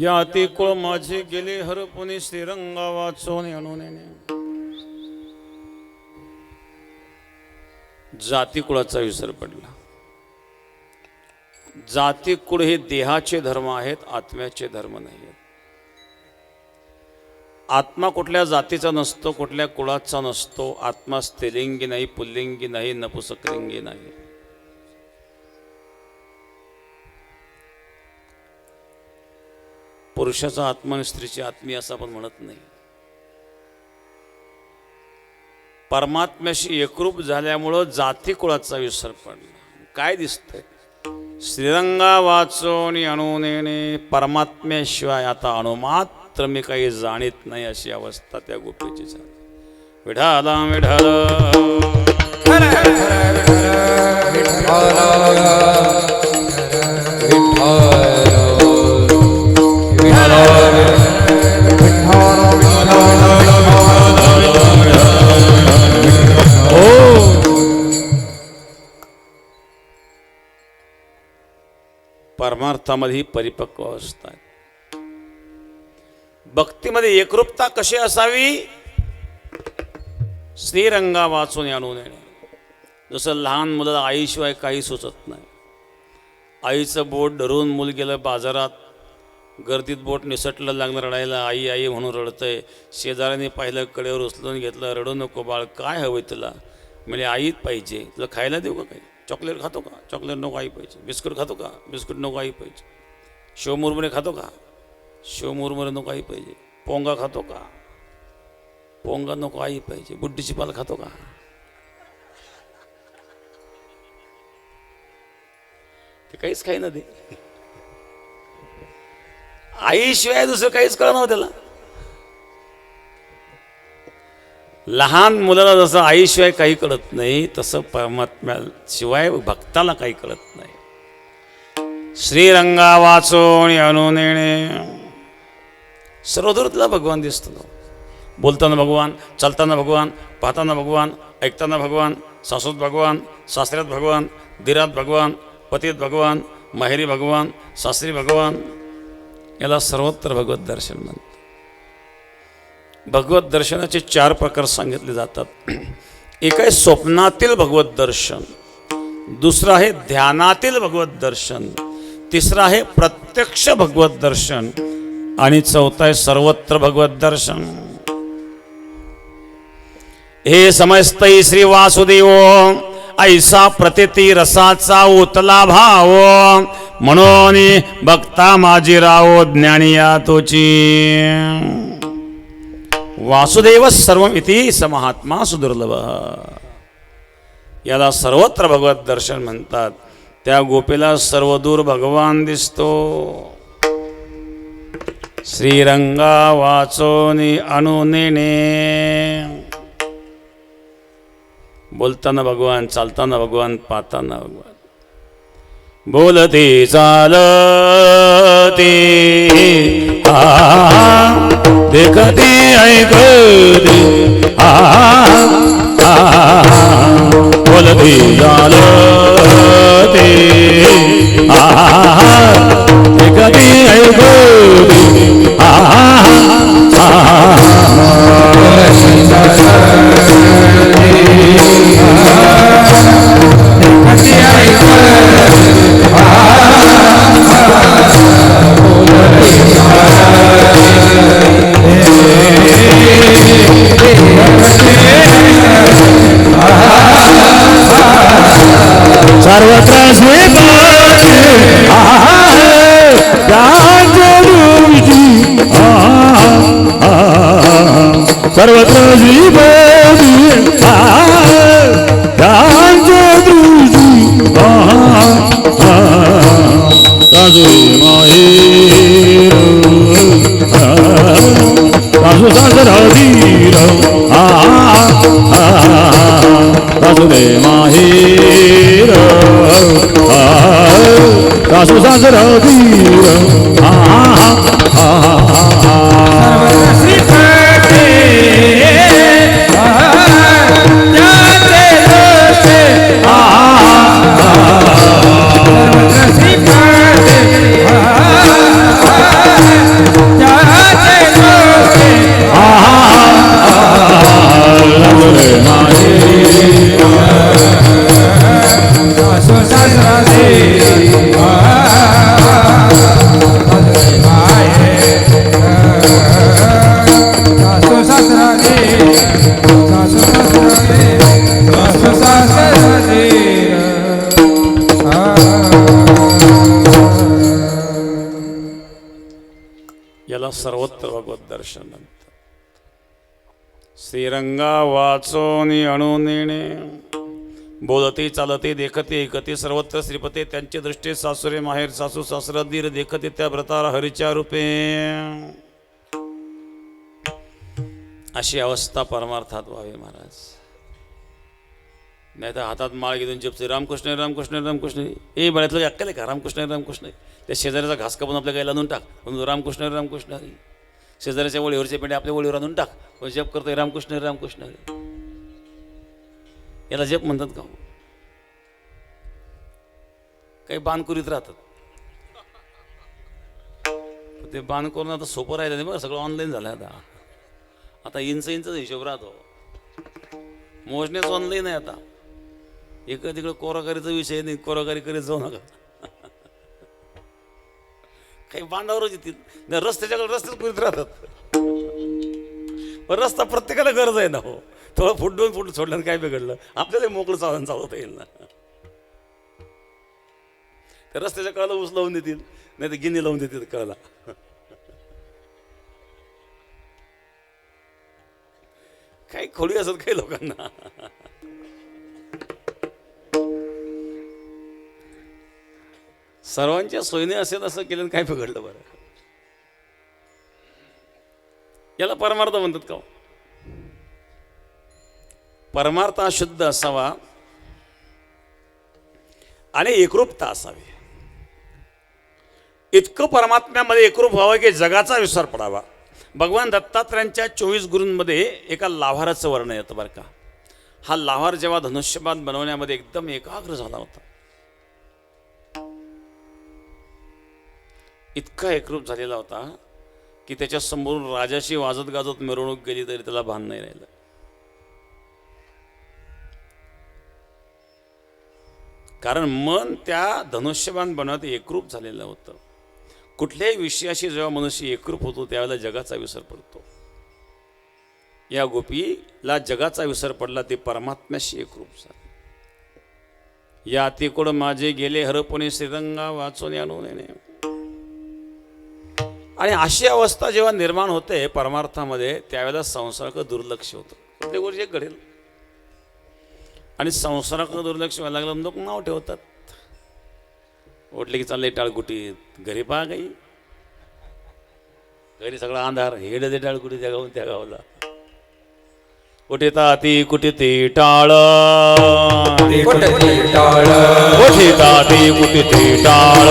या ती कुळ माझे गेले हरपुनी श्रीरंगा वाचून आणून जाती कुळाचा विसर पडला. जाती कुळ हे देहाचे धर्म आहेत, आत्म्याचे धर्म नाही आहेत. आत्मा कुठल्या जातीचा नसतो, कुठल्या कुळाचा नसतो. आत्मा स्त्रीलिंगी नाही, पुल्लिंगी नाही, नपुसकलिंगी नाही. पुरुषाचा आत्मा आणि स्त्रीची आत्मी असं आपण म्हणत नाही. परमात्म्याशी एकरूप झाल्यामुळं जाती कुळाचा विसर पडला. काय दिसतंय? श्रीरंगा वाचून आणून येणे, परमात्म्याशिवाय आता अणुमात्र मी काही जाणीत नाही अशी अवस्था त्या गोपीची झाली. विठाला विठाल परमार्थामध्ये परिपक्व अवस्था आहे. भक्तीमध्ये एकरूपता कशी असावी? श्रीरंगा वाचून आणून येणे. जसं लहान मुलाला आईशिवाय काही सुचत नाही. आईचं बोट धरून मूल गेलं बाजारात, गर्दीत बोट निसटलं, लागलं रडायला, आई आई म्हणून रडतंय. शेजाऱ्याने पाहिलं, कडेवर उचलून घेतलं. रडू नको बाळ, काय हवंय तुला? म्हणजे आईच पाहिजे. तुला खायला देऊ का काही? चॉकलेट खातो का? चॉकलेट नको, आई पाहिजे. बिस्कुट खातो का? बिस्कुट नको, आई पाहिजे. शिवमुरमुरे खातो का? शिवमुरमुरे नको, आई पाहिजे. पोंगा खातो का? पोंगा नको, आई पाहिजे. बुड्डीची पाल खातो का? ते काहीच काही ना. ते आईशिवाय दुसरं काहीच कळणार त्याला. लहान मुलाला जसं आईशिवाय काही कळत नाही तसं परमात्म्याशिवाय भक्ताला काही कळत नाही. श्रीरंगा वाचून अनुनेणे सर्वदूर तुला भगवान दिसतो. बोलताना भगवान, चालताना भगवान, पाहताना भगवान, ऐकताना भगवान, सासूत भगवान, सासऱ्यात भगवान, दिरात भगवान, पतीत भगवान, माहेरी भगवान, सासरी भगवान. याला सर्वत्र भगवत दर्शन म्हणतात. भगवत दर्शनाचे 4 प्रकार सांगितले जातात. एक आहे स्वप्नातील भगवत दर्शन, दुसरं आहे ध्यानातील भगवत दर्शन, तिसरं आहे प्रत्यक्ष भगवत दर्शन आणि चौथा आहे सर्वत्र भगवत दर्शन. हे समजतई श्री वासुदेव ऐसा प्रतिती रसाचा उतला भाव म्हणून भक्ता माझी राव ज्ञानी या तोची. वासुदेव सर्वम इति स महात्मा सुदुर्लभ. याला सर्वत्र भगवत दर्शन म्हणतात. त्या गोपीला सर्वदूर भगवान दिसतो. श्रीरंगा वाचोनी अनुनेने बोलताना भगवान, चालताना भगवान, पाहताना भगवान. बोलते चालते देखते ऐकते बोलते चालते देखते ऐकते सर्वत्र सर्वत्र माहेर सासू सासरा धीर याला सर्वत्र भगवत दर्शन म्हणतात. श्रीरंगा वाचोनी अणुनेणे बोलते चालते देखते ऐकते सर्वत्र श्रीपते त्यांचे दृष्टी सासुरे माहेर सासू सासरा दीर देखते त्या व्रताला हरीच्या रूपे. अशी अवस्था परमार्थात व्हावी महाराज. नाही तर हातात माळ घेऊन जपते रामकृष्ण रामकृष्ण रामकृष्ण. ए बळ्यातलं अक्कल का रामकृष्ण रामकृष्ण. त्या शेजाऱ्याचा घास कापून आपल्या गायला आणून टाक पण रामकृष्ण रामकृष्ण हरी. शेजाऱ्याच्या वळीवरचे पेंडे आपल्या वळीवर आणून टाक पण जप करतोय रामकृष्ण रामकृष्ण हरी. याला जप म्हणतात का? काही बाण करीत राहतात. ते बाण करून आता सोपं राहिलं नाही बघा. सगळं ऑनलाईन झालं आता. आता इंच हिशोब राहतो. मोजण्याच ऑनलाईन आहे आता. इकडे तिकडे कोराकारीचा विषय नाही. कोराकारी करीत जाऊ नका. काही बांधावरच येतील. रस्त्याच्याकडे रस्त्याच करीत राहतात. पण रस्ता प्रत्येकाला गरज आहे ना हो. थोडं फूट 2 फूट सोडल्यानं काय बिघडलं. आपल्याला मोकळं साधन चालवता येईल ना. त्या रस्त्याच्या कळाला ऊस लावून देतील नाही तर गिनी लावून देतील कळाला. काही खोडी असत काही लोकांना. सर्वांच्या सोयीने असेल असं केलं काय बिघडलं बरं. याला परमार्थ म्हणतात का? परमार्थ शुद्ध असावा आणि एकरूपता असावी. इतकं परमात्म्यामध्ये एकरूप व्हावं की जगाचा विसर पडावा. भगवान दत्तात्रयांच्या 24 गुरूंमध्ये एका लाव्हाराचं वर्णन येतं बरं का. हा लाव्हार जेव्हा धनुष्यबाण बनवण्यामध्ये एकदम एकाग्र झाला होता, इतका एकरूप झालेला होता की त्याच्या समोरून राजाशी वाजत गाजत मिरवणूक गेली तरी त्याला भान नाही राहिलं. कारण मन त्या धनुष्यबाण बनवण्यात एकरूप झालेलं होतं. कुठल्याही विषयाशी जेव्हा मनुष्य एकरूप होतो त्यावेळेला जगाचा विसर पडतो. या गोपीला जगाचा विसर पडला, ते परमात्म्याशी एकरूप झाले. या तिकोड माझे गेले हरपुणे श्रीरंगा वाचून आणून येणे. आणि अशी अवस्था जेव्हा निर्माण होते परमार्थामध्ये त्यावेळेला संसाराकडे दुर्लक्ष होतं. प्रत्येक गोष्टी एक घडेल आणि संसाराकडे दुर्लक्ष व्हायला लागलं. लोक नाव ठेवतात, उठले की चालले टाळकुटीत. घरी पहा काही, घरी सगळा अंधार, हेड दे टाळकुटी त्या गावून त्या गावाला. कुठे ताती कुठे ते टाळ, कुठे ताती कुठे ते टाळ.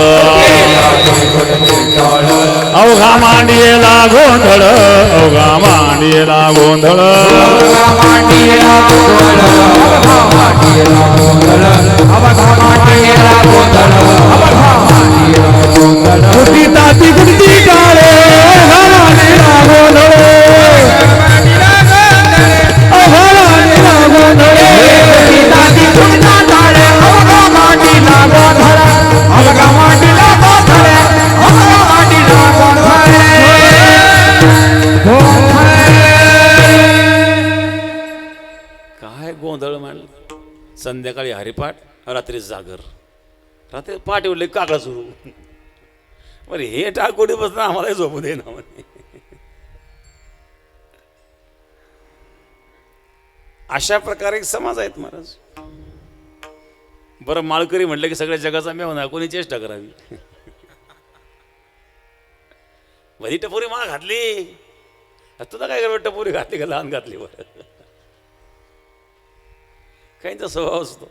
अवघा मांडीला गोंधळ, अवघा मांडीला गोंधळ. कुठे ताती कुठे टाळ, काय गोंधळ मांडलं. संध्याकाळी हरिपाठ, रात्री जागर. रात्री पाठ उठले काकडा सुरू. बरं हे टाळकोटी बसणं आम्हाला झोपू दे ना म्हणे. अशा प्रकारे एक समाज आहेत महाराज. बरं माळकरी म्हटलं की सगळ्या जगाचा मेवना, कोणी चेष्टा करावी. भरी टपोरी माळ घातली, तुला काय करावं, टपोरी घातली का लहान घातली. बरं काहींचा स्वभाव असतो.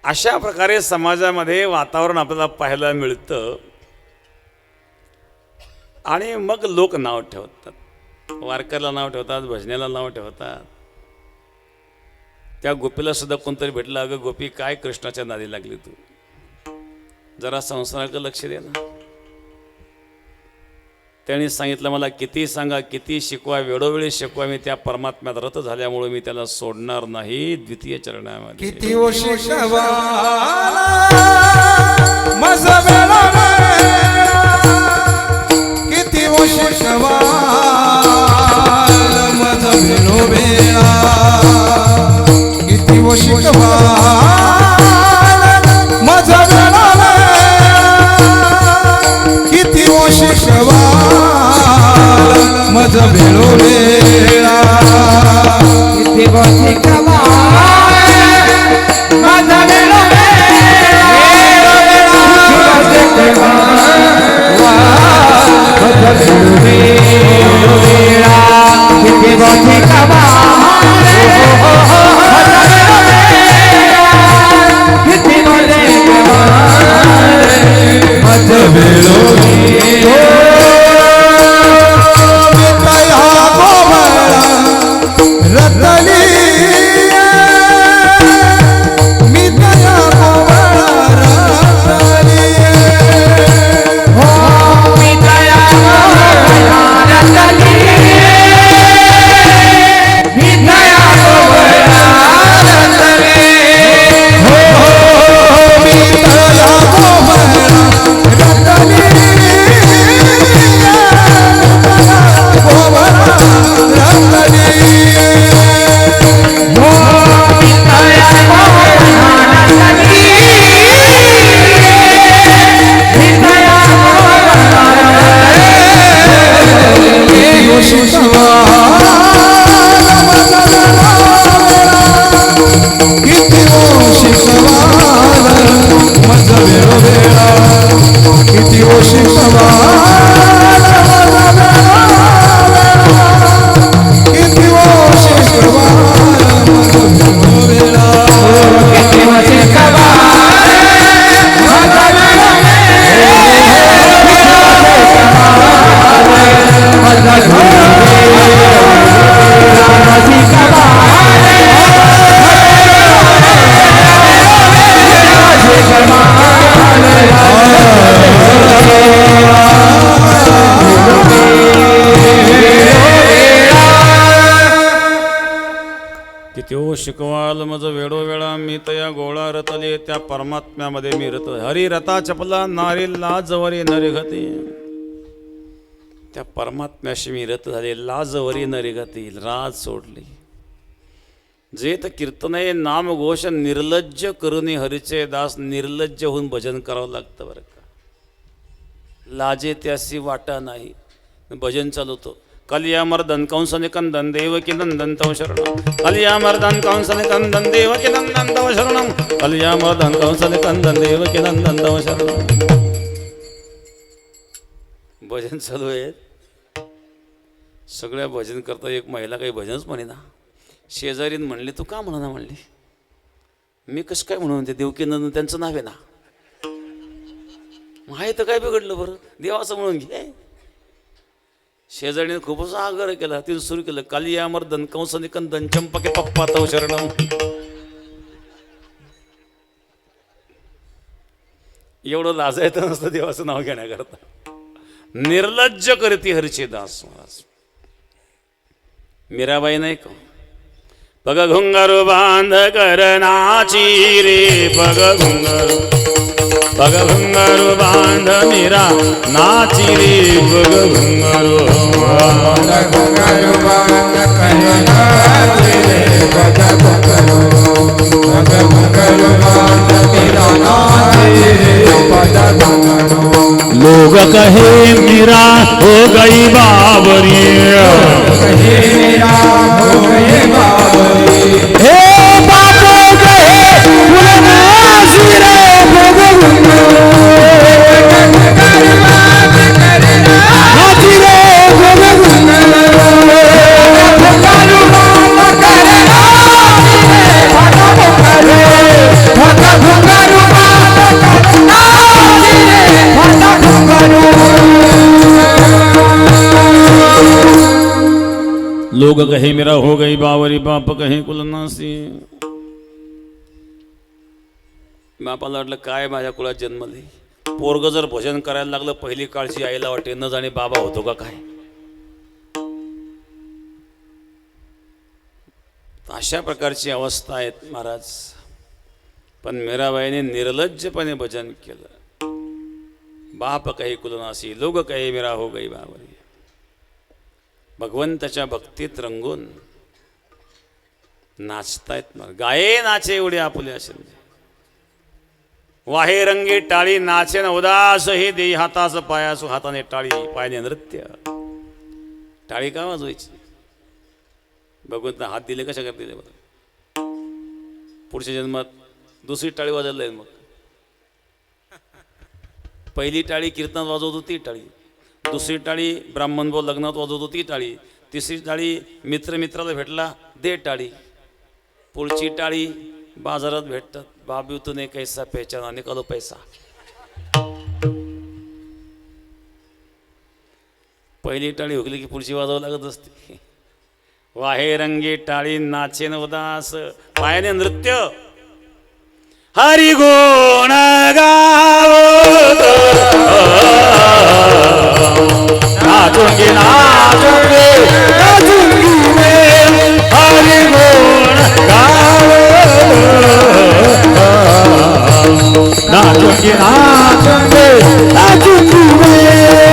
अशा प्रकारे समाजामध्ये वातावरण आपल्याला पाहायला मिळतं. आणि मग लोक नाव ठेवतात, वारकऱ्याला नाव ठेवतात, भजनेला नाव ठेवतात. त्या गोपीला सुद्धा कोणतरी भेटलं, अगं गोपी काय कृष्णाच्या नादी लागली तू, जरा संसाराकडे लक्ष दे ना. त्यांनी सांगितलं, मला किती सांगा किती शिकवा, वेळोवेळी शिकवा, मी त्या परमात्म्यात रत झाल्यामुळे मी त्याला सोडणार नाही. द्वितीय चरणामध्ये किती ओ शिकवा माझा वेळा, किती ओ शिकवा माझा वेळा, किती ओ शिकवा माझा वेळा, किती ओ शिकवा माझा वेळा, किती ओ शिकवा माझा वेळा, रतली वेळा मी तया गोळा रतले त्या परमात्म्यामध्ये मी रत हरी रथा चपला नारी लाजवरी नरगती त्या परमात्म्याशी मी रत झाले लाजवरी नरगती राज सोडली जे तर कीर्तन आहे नामघोष निर्लज्ज करुणी हरीचे दास निर्लज्ज होऊन भजन करावं लागतं बरं का लाजे त्यासी वाटा नाही भजन चालवतो कलियामर्दन कंसने कंदन देवकी नंदन तव शरणम कलियामर्दन कंसने कंदन देवकी नंदन तव शरणम कलियामर्दन कंसने कंदन देवकी नंदन तव शरणम भजन चालू आहे सगळ्या भजन करता एक महिला काही भजनच म्हणे ना शेजारीन म्हणले तू का म्हणा म्हणली मी कसं काय म्हणून ते देवकी नंदन त्यांचं नाव आहे ना माही तर काय बिघडलं बरं देवाचं म्हणून घे शेजारीने खूपच आग्रह केला तिने सुरू केलं कालियामर्दन कंसने कंदन चंपके पप्पा तव शरणम एवढं लाजायचं नसतं देवाचं नाव घेण्याकरता निर्लज्ज करती हरचे दास महाराज मीराबाई नाही का पग घुंगारू बांध करनाची रे पग घुंगारू बांध मीरा नाची रे पग घुंगारू बांध करनाची रे पग घुंगारू बांध मीरा नाची रे पग घुंगारू लोग कहे मीरा हो गई बावरी कहे मीरा हो गई बावरी हे बाबो कहे फुलनासी रे भग नाची रे भग लोग कहे मेरा हो गई बावरी बाप कहे कुलनासी बापाला वाटलं काय माझ्या कुळात जन्मले पोरग जर भजन करायला लागलं पहिली काळची आईला वाटे न जाणे बाबा होतो का काय अशा प्रकारची अवस्था आहेत महाराज पण मीराबाईने निर्लज्जपणे भजन केलं बाप कहे कुलनासी लोग कहे मेरा हो गई बावरी भगवंताच्या भक्तीत रंगून नाचतायत गाये नाचे एवढे आपुले असेल वाहे रंगी टाळी नाचे न उदास हे देई हाताच पायासू हाताने टाळी पायाने नृत्य टाळी का वाजवायची भगवंत हात दिले कशा करता दिले बरं पुढच्या जन्मात दुसरी टाळी वाजवली आहे मग पहिली टाळी कीर्तनात वाजवतो ती टाळी दुसरी टाळी ब्राह्मण भाऊ लग्नात वाजवतो ती टाळी तिसरी टाळी मित्राला भेटला दे टाळी पुढची टाळी बाजारात भेटतात बाबू तूने कैसा पहचाना निकालो पैसा पहिली टाळी हुकली की पुढची वाजवावं लागत असते वाहे रंगी टाळी नाचेन उदास पायाने नृत्य हरी गुण गावो नाचूंगी नाचूंगी नाचूंगी मैं हरि गुण गावो नाचूंगी नाचूंगी नाचूंगी नाचूंगी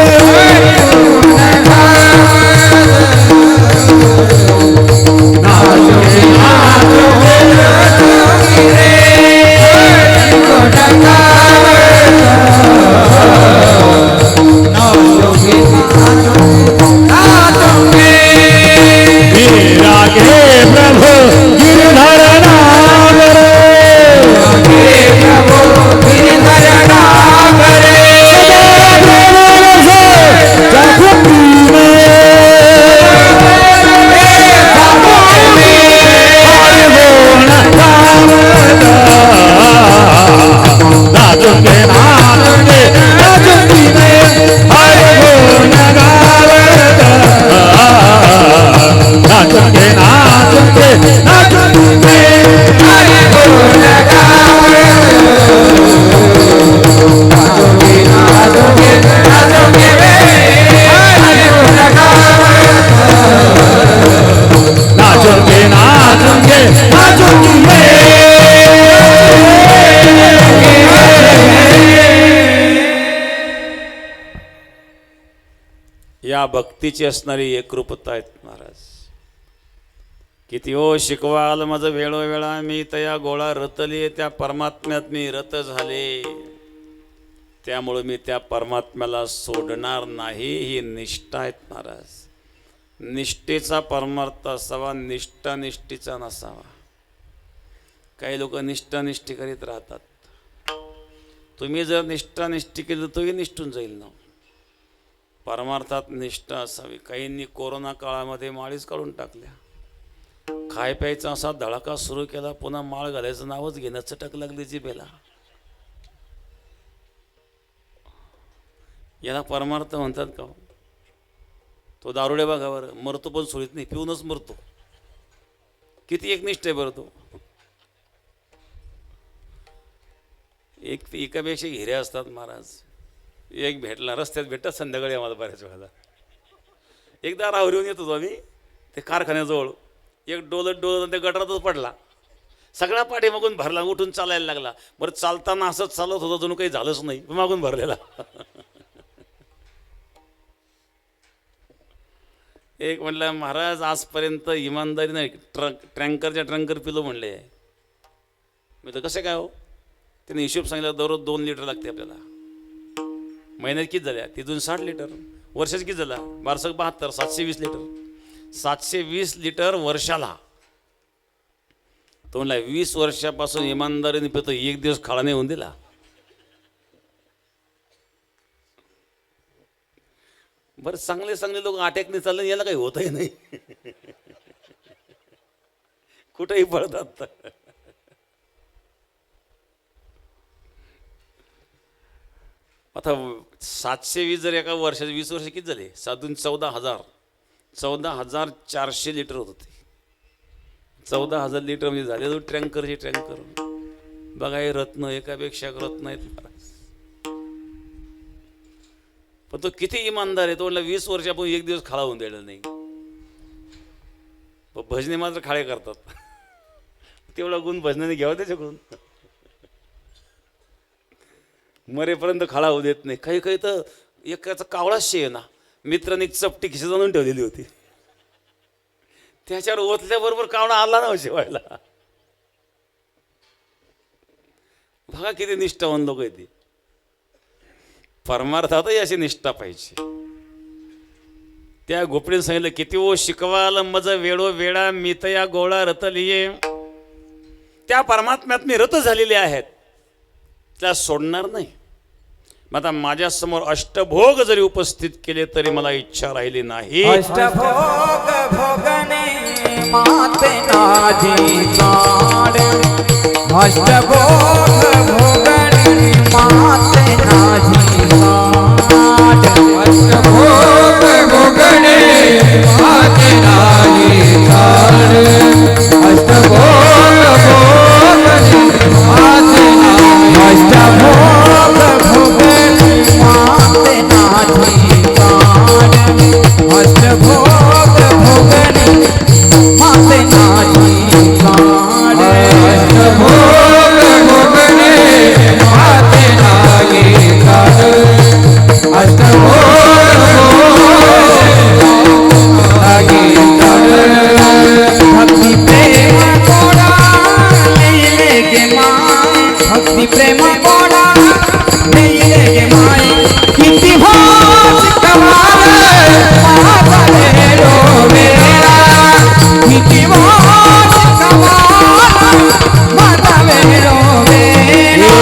या भक्तीची असणारी एकरूपता आहेत महाराज. किती हो शिकवाल माझं वेळोवेळा मी तया गोळा रतली, त्या परमात्म्यात मी रत झाले, त्यामुळे मी त्या परमात्म्याला सोडणार नाही. ही निष्ठा आहेत महाराज. निष्ठेचा परमार्थ असावा, निष्ठा नसावा. काही लोक निष्ठी करीत राहतात. तुम्ही जर निष्ठी केली तोही निष्ठून जाईल ना. परमार्थात निष्ठा असावी. काहींनी कोरोना काळामध्ये माळीच काढून टाकल्या. खाय प्यायचा असा धडाका सुरू केला, पुन्हा माळ घालायचं नावच घेणं, चटक लागली जिभेला. याला परमार्थ म्हणतात का? तो दारुडे बघा बरं, मरतो पण सोडीत नाही, पिऊनच मरतो. किती एकनिष्ठ आहे बरं तो. एकापेक्षा हिरे असतात महाराज. एक भेटला, रस्त्यात भेटतात संध्याकाळी आम्हाला बऱ्याच वेळेला. एकदा राहुरीहून येत होतो आम्ही ते कारखान्याजवळ. एक डोलत त्या गटारातच पडला. सगळा पाठीमागून भरला, उठून चालायला लागला. बरं चालताना असंच चालत होतं, जणू काही झालंच नाही, मागून भरलेला. एक म्हणलं महाराज आजपर्यंत इमानदारीने ट्रँकर पिलो म्हणले. मी तर कसं काय हो, त्याने हिशोब सांगितला दररोज 2 लिटर लागते आपल्याला. महिन्यात किती झाल्या? तिथून 60 लिटर. वर्षात किती झाला? 1272, 720 लिटर. 720 लिटर वर्षाला. तो म्हणला 20 वर्षापासून इमानदारीने पितो, एक दिवस खाळा नाही होऊन दिला. बरं चांगले लोक अटॅकने चालले, याला काही होतही नाही. कुठेही पडतात. आता 720 जर एका वर्षाचे 20 वर्ष किती झाले? साधून 14,400 लिटर होत होते. 14,000 लिटर म्हणजे झाले तो ट्रँकरचे ट्रँकर. बघा हे रत्न, एकापेक्षा रत्न आहेत महाराज. पण तो किती इमानदार आहे. तो म्हणला 20 वर्षापासून एक दिवस खाळा होऊन द्यायला नाही. भजने मात्र खाळे करतात. तेवढा गुण भजनाने घ्यावा त्याच्याकडून. मरेपर्यंत खाळा होऊ देत नाही. काही काही तर एकाचा कावळाच शे ना, मित्राने एक चपटी खिशात आणून ठेवलेली होती. त्याच्यावर ओतल्याबरोबर कावळा आला ना शेवायला. बघा किती निष्ठावान लोक आहेत ती. परमार्थातही अशी निष्ठा पाहिजे. त्या गोपडीने सांगितलं किती ओ शिकवाल मज वेळो वेळा मी तया गोळा रतलिये. त्या परमात्म्यात मी रत झालेले आहेत, त्या सोडणार नाही. मग आता माझ्यासमोर अष्टभोग जरी उपस्थित केले तरी मला इच्छा राहिली नाही. अष्टभोग भोगणे माते नाजी काढ. अष्टभोग भोगणे माते नाजी काढ. अष्टभोग भोगणे माते नाजी काढ. अष्टभोग भोगणे माते नाजी. अष्टभोग भोगणे माते नाजी काढ. अष्टभोग भोगणे माते नाजी काढ. अष्टभोग भोगणे माते नाजी काढ. अष्टभोग नाजी काढ. भक्ती प्रेम कोडा लेले गे माय. भक्ती प्रेम कोडा लेले गे माय. किती भास कमाल माझा वेळो वेळा. किती भास कमाल माझा वेळो वेळा.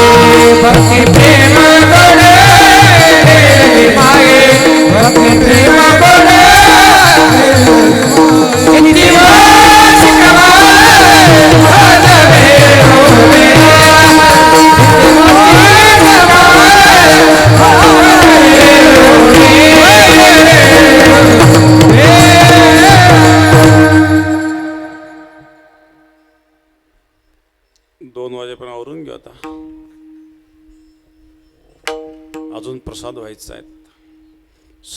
भक्ती प्रेम कोडा लेले माय. भक्ती प्रेम कोडा किती भास कमाल माझा वेळो वेळा. दोन वाजेपर्यंत आवरून घेऊ. आता अजून प्रसाद व्हायचा आहे.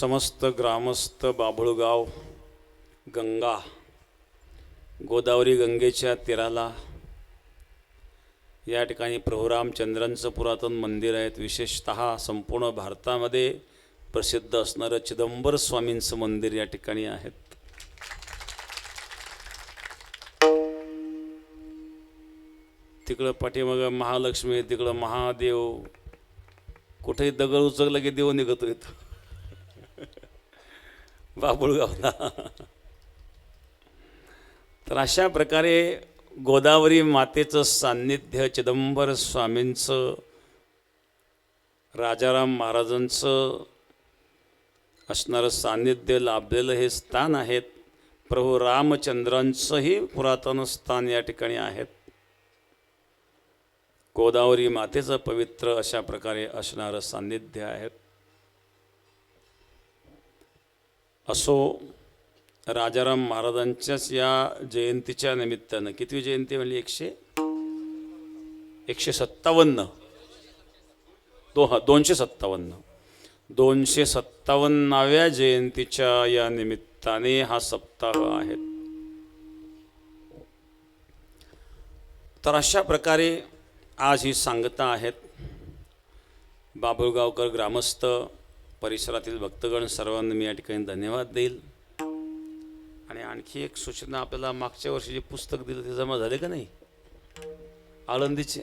समस्त ग्रामस्थ बाभुळगाव गंगा गोदावरी गंगेच्या तीराला या ठिकाणी प्रभू रामचंद्रांचं पुरातन मंदिर आहे. विशेषतः संपूर्ण भारतामध्ये प्रसिद्ध असणारं चिदंबर स्वामींचं मंदिर या ठिकाणी आहेत. तिकडं पाठीमागं महालक्ष्मी, तिकडं महादेव, कुठेही दगड उचलला की देव निघतो इथं बाबुळगावला. तर अशा प्रकारे गोदावरी मातेचं सान्निध्य, चिदंबर स्वामींचं, राजाराम महाराजांचं असणारं सान्निध्य लाभलेलं हे स्थान आहेत. प्रभू रामचंद्रांचंही पुरातन स्थान या ठिकाणी आहेत. गोदावरी मातेचं पवित्र अशा प्रकारे असणारं सान्निध्य आहेत. असो, राजाराम महाराजांच्याच या जयंतीच्या निमित्तानं, किती जयंती म्हणली? 157 257व्या जयंतीच्या या निमित्ताने हा सप्ताह आहे. तर अशा प्रकारे आज ही सांगता आहेत. बाबुळगावकर ग्रामस्थ, परिसरातील भक्तगण सर्वांना मी या ठिकाणी धन्यवाद देईल. आणि आणखी एक सूचना, आपल्याला मागच्या वर्षी जे पुस्तक दिलं ते जमा झाले का नाही? आळंदीचे,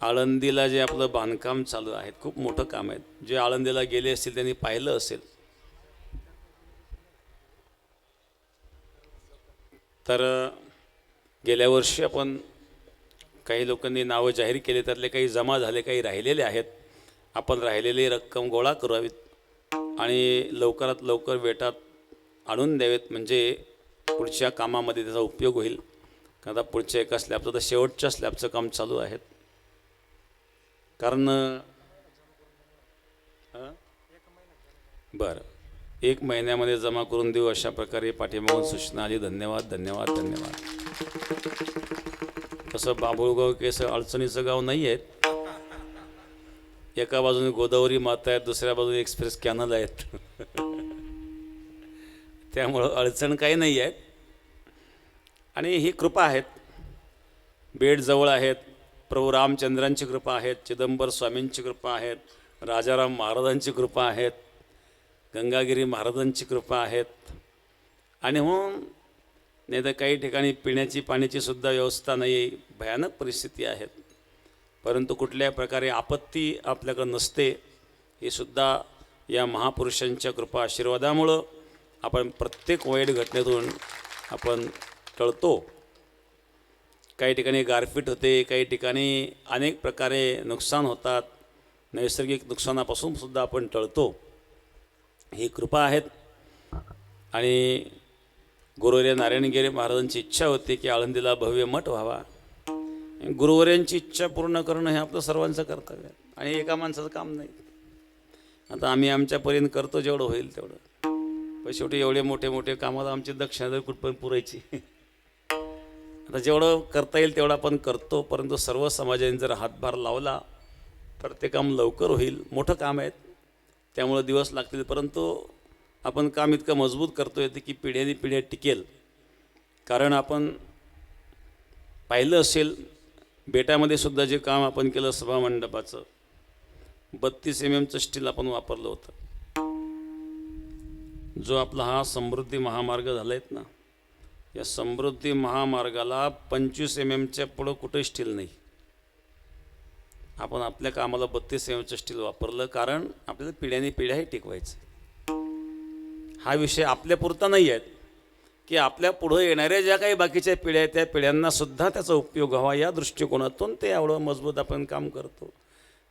आळंदीला जे आपलं बांधकाम चालू आहे, खूप मोठं काम आहे. जे आळंदीला गेले असतील त्यांनी पाहिलं असेल. तर गेल्या वर्षी आपण काही लोकांनी नावं जाहीर केले, त्यातले काही जमा झाले, काही राहिलेले आहेत. आपण राहिलेली रक्कम गोळा करावीत आणि लवकरात लवकर बेटात आणून द्यावेत, म्हणजे पुढच्या कामामध्ये त्याचा उपयोग होईल. कारण आता पुढच्या एका स्लॅबचं, तर शेवटच्या स्लॅबचं काम चालू आहे. कारण बरं, 1 महिन्यामध्ये जमा करून देऊ अशा प्रकारे पाठीमागून सूचना आली. धन्यवाद धन्यवाद धन्यवाद. तसं बाबुळगाव केस अडचणीचं गाव नाही आहेत. एका बाजूने गोदावरी माता आहेत, दुसऱ्या बाजूने एक्सप्रेस कॅनल आहेत. त्यामुळं अडचण काही नाही आहेत. आणि ही कृपा आहेत. बेट जवळ आहेत. प्रभू रामचंद्रांची कृपा आहेत, चिदंबर स्वामींची कृपा आहेत, राजाराम महाराजांची कृपा आहेत, गंगागिरी महाराजांची कृपा आहेत. आणि म्हणून नाही तर काही ठिकाणी पिण्याची पाण्याची सुद्धा व्यवस्था नाही, भयानक परिस्थिती आहेत. परंतु कुठल्याही प्रकारे आपत्ती आपल्याकडं नसते. हे सुद्धा या महापुरुषांच्या कृपा आशीर्वादामुळं आपण प्रत्येक वाईट घटनेतून आपण टळतो. काही ठिकाणी गारपीट होते, काही ठिकाणी अनेक प्रकारे नुकसान होतात. नैसर्गिक नुकसानापासून सुद्धा आपण टळतो. ही कृपा आहेत. आणि गुरुवर्य नारायणगिरी महाराजांची इच्छा होती की आळंदीला भव्य मठ व्हावा. गुरुवर्यांची इच्छा पूर्ण करणं हे आपलं सर्वांचं कर्तव्य आहे आणि एका माणसाचं काम नाही. आता आम्ही आमच्या परीने करतो जेवढं होईल तेवढं, पण शेवटी एवढे मोठे मोठे कामाला आमची दक्षिणा कुठपर्यंत पुरायची. आता जेवढं करता येईल तेवढं आपण करतो. परंतु सर्व समाजाने जर हातभार लावला तर ते काम लवकर होईल. मोठं काम आहे, त्यामुळं दिवस लागतील, परंतु आपण काम इतकं मजबूत करतो येते की पिढ्यानी पिढ्या टिकेल. कारण आपण पाहिलं असेल, बेटामध्ये सुद्धा जे काम आपण केलं सभामंडपाचं, 32 mm स्टील आपण वापरलं होतं. जो आपला हा समृद्धी महामार्ग झाला आहेत ना, या समृद्धी महामार्गाला 25 mm पुढं कुठं स्टील नाही. आपण आपल्या कामाला 32 mm स्टील वापरलं, कारण आपल्याला पिढ्यानी पिढ्याही टिकवायचं. हा विषय आपल्यापुरता नाही आहे की आपल्या पुढं येणाऱ्या ज्या काही बाकीच्या पिढ्या आहेत त्या पिढ्यांनासुद्धा त्याचा उपयोग व्हावा, या दृष्टिकोनातून ते एवढं मजबूत आपण काम करतो.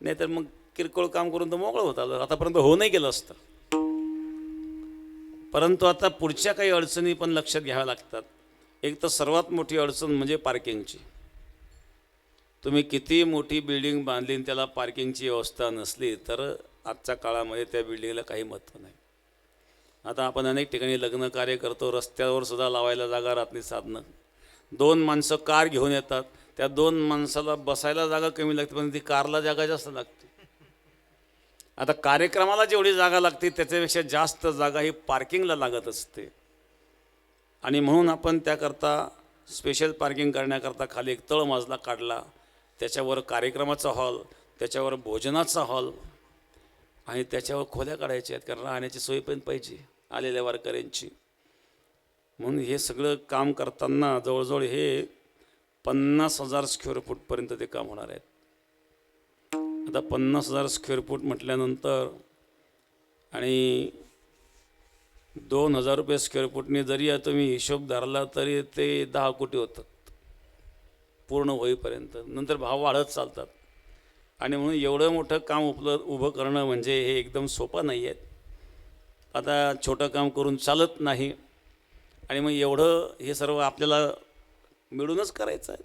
नाहीतर मग किरकोळ काम करून तर मोकळं होत आलं, आतापर्यंत हो नाही केलं असतं. परंतु आता पुढच्या काही अडचणी पण लक्षात घ्याव्या लागतात. एक तर सर्वात मोठी अडचण म्हणजे पार्किंगची. तुम्ही किती मोठी बिल्डिंग बांधली आणि त्याला पार्किंगची व्यवस्था नसली तर आजच्या काळामध्ये त्या बिल्डिंगला काही महत्त्व नाही. आता आपण अनेक ठिकाणी लग्न कार्य करतो, रस्त्यावर सुद्धा लावायला जागा राहत नाही, साधनं. 2 माणसं कार घेऊन येतात, त्या 2 माणसाला बसायला जागा कमी लागते, पण ती कारला जागा जास्त लागते. आता कार्यक्रमाला जेवढी जागा लागते त्याच्यापेक्षा जास्त जागा ही पार्किंगला लागत असते. आणि म्हणून आपण त्याकरता स्पेशल पार्किंग करण्याकरता खाली एक तळमजला काढला, त्याच्यावर कार्यक्रमाचा हॉल, त्याच्यावर भोजनाचा हॉल आणि त्याच्यावर खोल्या काढायच्या आहेत, कारण राहण्याची सोय पण पाहिजे आलेल्या वारकऱ्यांची. म्हणून हे सगळं काम करताना जवळजवळ हे 50,000 स्क्वेअर फूटपर्यंत ते काम होणार आहेत. आता 50,000 स्क्वेअर फूट म्हटल्यानंतर आणि 2,000 रुपये स्क्वेअर फूटने जरी तुम्ही हिशोब धरला तरी ते 10 कोटी होतात पूर्ण होईपर्यंत. नंतर भाव वाढत चालतात. आणि म्हणून एवढं मोठं काम उभं करणं म्हणजे हे एकदम सोपं नाही आहे. आता छोटं काम करून चालत नाही. आणि मग एवढं हे सर्व आपल्याला मिळूनच करायचं आहे.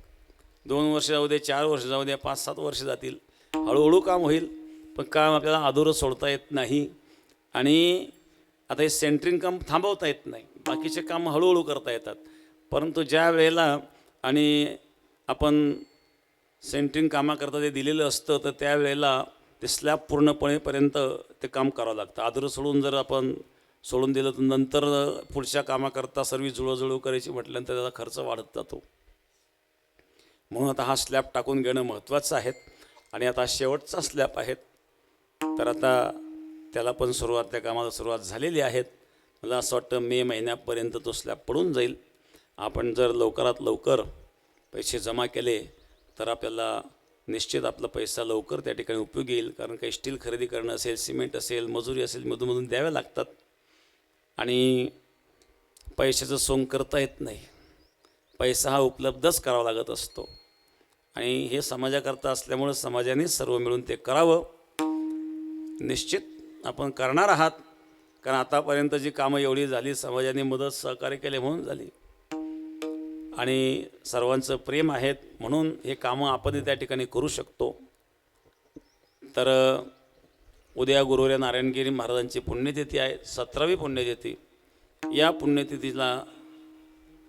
2 वर्ष जाऊ दे, 4 वर्ष जाऊ द्या, 5-7 वर्ष जातील, हळूहळू काम होईल. पण काम आपल्याला अधुरं सोडता येत नाही. आणि आता हे सेंटरिंग काम थांबवता येत नाही, बाकीचे काम हळूहळू करता येतात. परंतु ज्या वेळेला आणि आपण सेंटरिंग कामाकरता ते दिलेलं असतं तर त्यावेळेला ते स्लॅब पूर्णपणेपर्यंत ते काम करावं लागतं. अधुरं सोडून जर आपण सोडून दिलं तर नंतर पुढच्या कामाकरता सर्व जुळवजुळव करायची म्हटल्यानंतर त्याचा खर्च वाढत जातो. म्हणून आता हा स्लॅब टाकून घेणं महत्त्वाचं आहे. आणि आता शेवटचा स्लॅब आहे, तर आता त्याला पण त्या कामाला सुरुवात झालेली आहे. मला असं वाटतं मे महिन्यापर्यंत तो स्लॅब पडून जाईल. आपण जर लवकरात लवकर पैसे जमा केले तर आपल्याला निश्चित आपला पैसा लवकर त्या ठिकाणी उपयोगी येईल. कारण काही स्टील खरेदी करणं असेल, सिमेंट असेल, मजुरी असेल, मधूनमधून द्याव्या लागतात. आणि पैशाचं सोंग करता येत नाही. पैसा हा उपलब्धच करावा लागत असतो. आणि हे समाजाकरता असल्यामुळं समाजानेच सर्व मिळून ते करावं. निश्चित आपण करणार आहात, कारण आतापर्यंत जी कामं एवढी झाली समाजाने मदत सहकार्य केले म्हणून झाली. आणि सर्वांचं प्रेम आहेत म्हणून हे कामं आपण त्या ठिकाणी करू शकतो. तर उद्या गुरुवर्य नारायणगिरी महाराजांची पुण्यतिथी आहे, 17वी पुण्यतिथी. या पुण्यतिथीला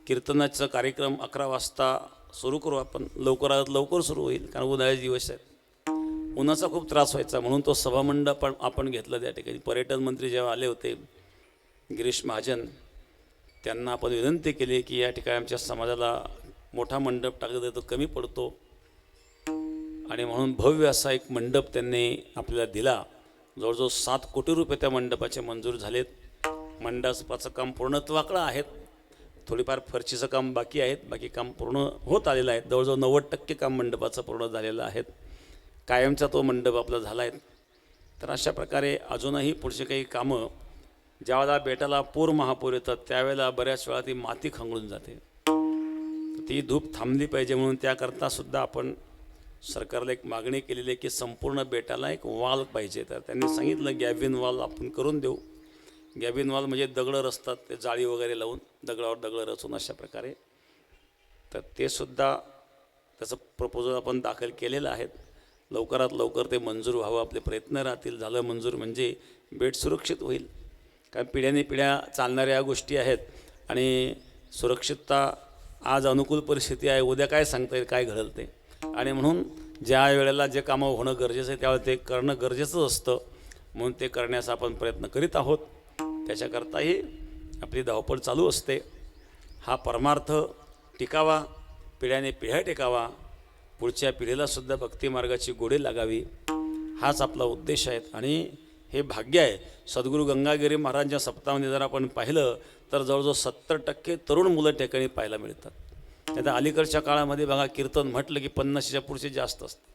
कीर्तनाचा कार्यक्रम 11 वाजता सुरू करू आपण. लवकरात लवकर सुरू होईल, कारण उन्हाळ्याचे दिवस आहेत. उन्हाचा खूप त्रास व्हायचा म्हणून तो सभामंडप आपण घेतलं त्या ठिकाणी. पर्यटन मंत्री जेव्हा आले होते गिरीश महाजन, त्यांना आपण विनंती केली की या ठिकाणी आमच्या समाजाला मोठा मंडप टाकला तर तो कमी पडतो. आणि म्हणून भव्य असा एक मंडप त्यांनी आपल्याला दिला. जवळजवळ 7 कोटी रुपये त्या मंडपाचे मंजूर झालेत. मंडपाचं काम पूर्णत्वाकडं आहेत. थोडीफार फरशीचं काम बाकी आहेत, बाकी काम पूर्ण होत आलेलं आहे. जवळजवळ 90% काम मंडपाचं पूर्ण झालेलं आहे. कायमचा तो मंडप आपला झाला आहे. तर अशा प्रकारे अजूनही पुढचे काही कामं, ज्यावेळेला बेटाला महापूर येतात त्यावेळेला बऱ्याच वेळा ती माती खंगळून जाते. ती धूप थांबली पाहिजे म्हणून त्याकरता सुद्धा आपण सरकारला एक मागणी केलेली आहे की संपूर्ण बेटाला एक वॉल पाहिजे. तर त्यांनी सांगितलं गॅबिन वॉल आपण करून देऊ. गॅबिन वॉल म्हणजे दगडं रचतात, ते जाळी वगैरे लावून दगडावर दगडं रचून अशा प्रकारे. तर ते सुद्धा त्याचं प्रपोजल आपण दाखल केलेलं आहे. लवकरात लवकर ते मंजूर व्हावं, आपले प्रयत्न राहतील. झालं मंजूर म्हणजे बेट सुरक्षित होईल. कारण पिढ्याने पिढ्या चालणाऱ्या गोष्टी आहेत. आणि सुरक्षितता आज अनुकूल परिस्थिती आहे, उद्या काय सांगता येईल काय घडेल ते. आणि म्हणून ज्या वेळेला जे कामं होणं गरजेचं आहे त्यावेळेला ते करणं गरजेचं असतं. म्हणून ते करण्याचा आपण प्रयत्न करीत आहोत. त्याच्याकरताही आपली धावपळ चालू असते. हा परमार्थ टिकावा, पिढ्याने पिढ्या टिकावा, पुढच्या पिढीलासुद्धा भक्तिमार्गाची गोडी लागावी, हाच आपला उद्देश आहे. आणि हे भाग्य आहे. सद्गुरू गंगागिरी महाराजांच्या सप्ताहामध्ये जर आपण पाहिलं तर जवळजवळ 70% तरुण मुलं ठिकाणी पाहायला मिळतात. आता अलीकडच्या काळामध्ये बघा, कीर्तन म्हटलं की 50च्या पुढचे जास्त असतात.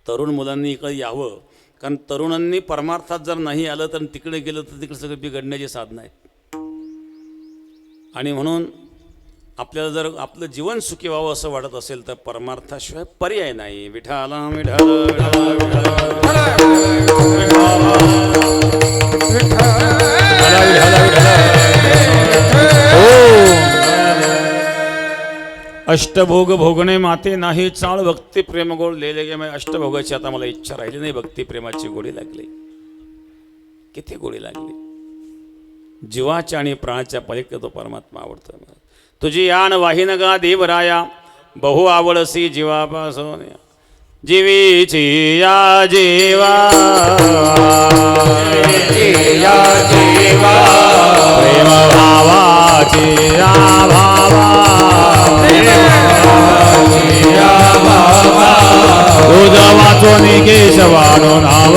तरुण मुलांनी इकडे यावं, कारण तरुणांनी परमार्थात जर नाही आलं तर तिकडे गेलं तर तिकडे सगळं बिघडण्याची साधनं आहेत. आणि म्हणून आपल्याला जर आपलं जीवन सुखी व्हावं असं वाटत असेल तर परमार्थाशिवाय पर्याय नाही. विठाला अष्टभोग भोगणे माते नाही चाळ, भक्ती प्रेम गोड लिहिले गे. मी अष्टभोगाची आता मला इच्छा राहिली नाही. भक्ती प्रेमाची गोडी लागली. किती गोडी लागली. जीवाच्या आणि प्राणाच्या पलीकडे तो परमात्मा आवडतो. तुझी यान वाहिन गा देवराया, बहु आवडसी जीवापासून. जीवीची या जीवा प्रेम भावाची या भावा, तुझ वाचून केशवानो नाव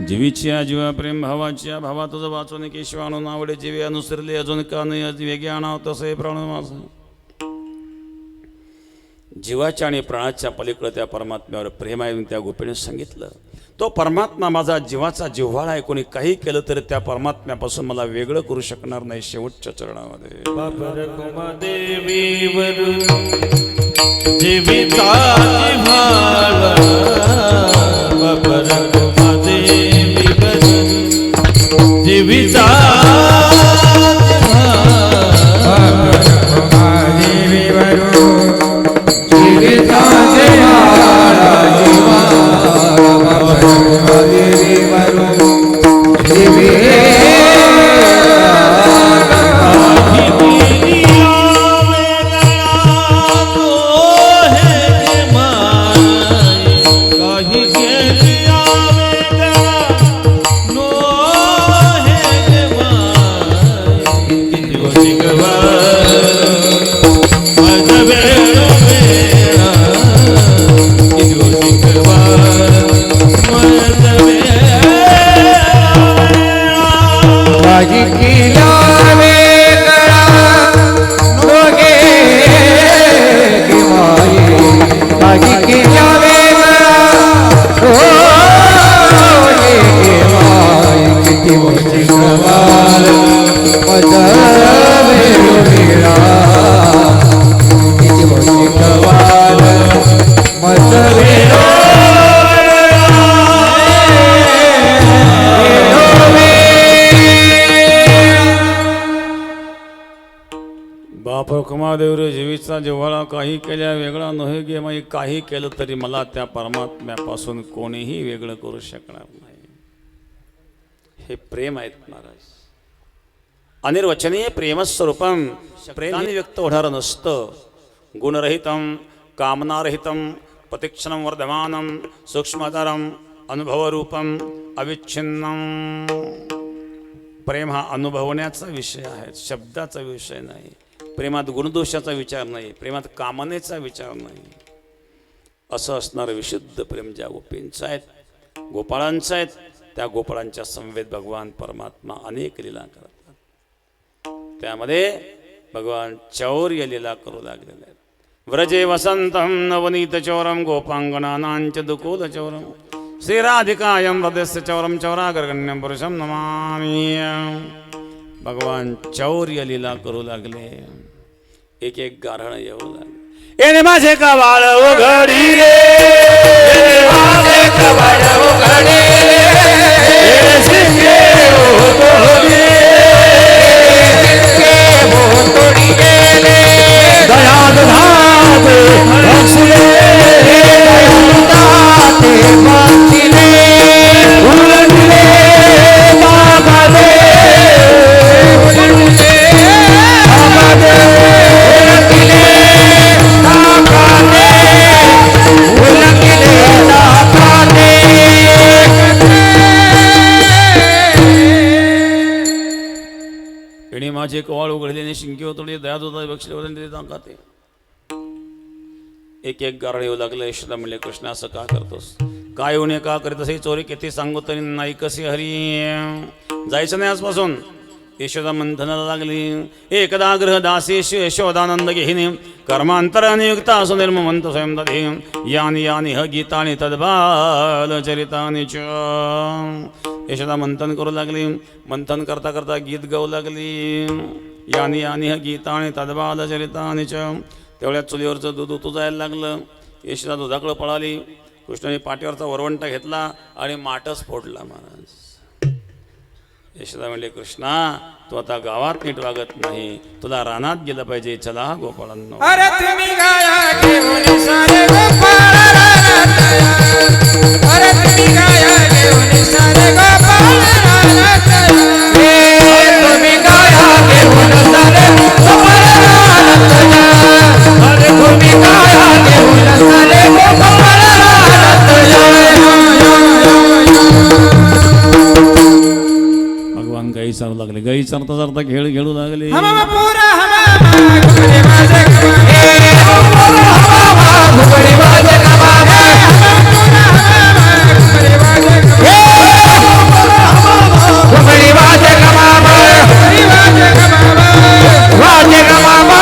जीवीच्या जीवा प्रेम भावाच्या भावा तुझं वाचून केशवाणू नावडे जीवे अनुसरले अजून का नाही वेगळे आणाव तसे प्राण माझं. जीवाच्या आणि प्राणाच्या पलीकडे त्या परमात्म्यावर प्रेम आहे त्या गोपीने सांगितलं. तो परमात्मा माझा जीवाचा जिव्हाळा आहे. कोणी काही केलं तरी त्या परमात्म्यापासून मला वेगळं करू शकणार नाही. शेवटच्या चरणामध्ये जीविता जीविता देवरे जीवीचा जिव्हाळा काही केल्या वेगळा नव्हे गे माई. काही केलं तरी मला त्या परमात्म्यापासून कोणीही वेगळं करू शकणार नाही. हे प्रेम आहेत महाराज. अनिर्वचनीय प्रेमस्वरूपम. प्रेमाने व्यक्त होणारं नसतं. गुणरहितम कामनारहितम प्रतिक्षणम वर्धमानम सूक्ष्मतरम अनुभवरूपम अविच्छिन्नम. प्रेम हा अनुभवण्याचा विषय आहे, शब्दाचा विषय नाही. प्रेमात गुणदोषाचा विचार नाही, प्रेमात कामनेचा विचार नाही. असं असणारं विशुद्ध प्रेम ज्या गोपींचं आहेत, गोपाळांचं आहेत, त्या गोपाळांच्या संवेद भगवान परमात्मा अनेक लीला करतात. त्यामध्ये भगवान चौर्य लीला करू लागलेले आहेत. व्रजे वसंतम नवनीत चौरम गोपांगनानांच दुकूल चौरम श्रीराधिकायम हृदयस्य चौरम चौरागर्गण्यम पुरुषम नमामि. भगवान चौर्य लीला करू लागले. एक एक गारण येऊ लागले. येणे माझे कवाळ उघडी रे, माझे कवाळ उघडी रे, सिंगे होतोडी गेले दयाद धाते हसले दयादाते वाचिले उलटले बागाले उलटले बागाले माझे कवाळ उघडलेने शिंके होतोडे दयाद होता बक्षले दांगाते. एक एक गारण येऊ लागलं. यशोदा म्हणले, कृष्ण असं का करतोस? काय होणे का करीत असे? चोरी किती सांगू तरी नाही कसे हरी. जायचं नाही आजपासून. यशोदा मंथनाला लागली. एकदा ग्रह दासेषु यशोदानंद घेणे कर्मांतर नियुक्ता असो निर्ममंत स्वयं दधे यानी यानी ह गीतानि तद्बाल चरितानि च. यशोदा मंथन करू लागली. मंथन करता करता गीत गाऊ लागली. यानी यानी ह गीतानि तद्बाल चरितानि च. तेवढ्या चुलीवरचं दूध उतू जायला लागलं. यशोदा दुधाकडं पळाली. कृष्णाने पाठीवरचा वरवंटा घेतला आणि माटच फोडला. महाराज यशोदा म्हणले, कृष्णा तू आता गावात नीट वागत नाही, तुला रानात गेलं पाहिजे. चला गोपाळांनो. अरे तुम्ही गाया घेऊन सारे गोपाळ रानात या. अरे तुम्ही गाया घेऊन सारे गोपाळ रानात या. तुम्ही गाया घेऊन सारे गोपाळ रानात या. गाई चालू लागले गाई चरता चरता खेळ खेळू लागले हमामा पुरा हमामा घुगडी वाजे घुगडी वाजे कबाबा घुगडी वाजे कबाबा वाजे कबाबा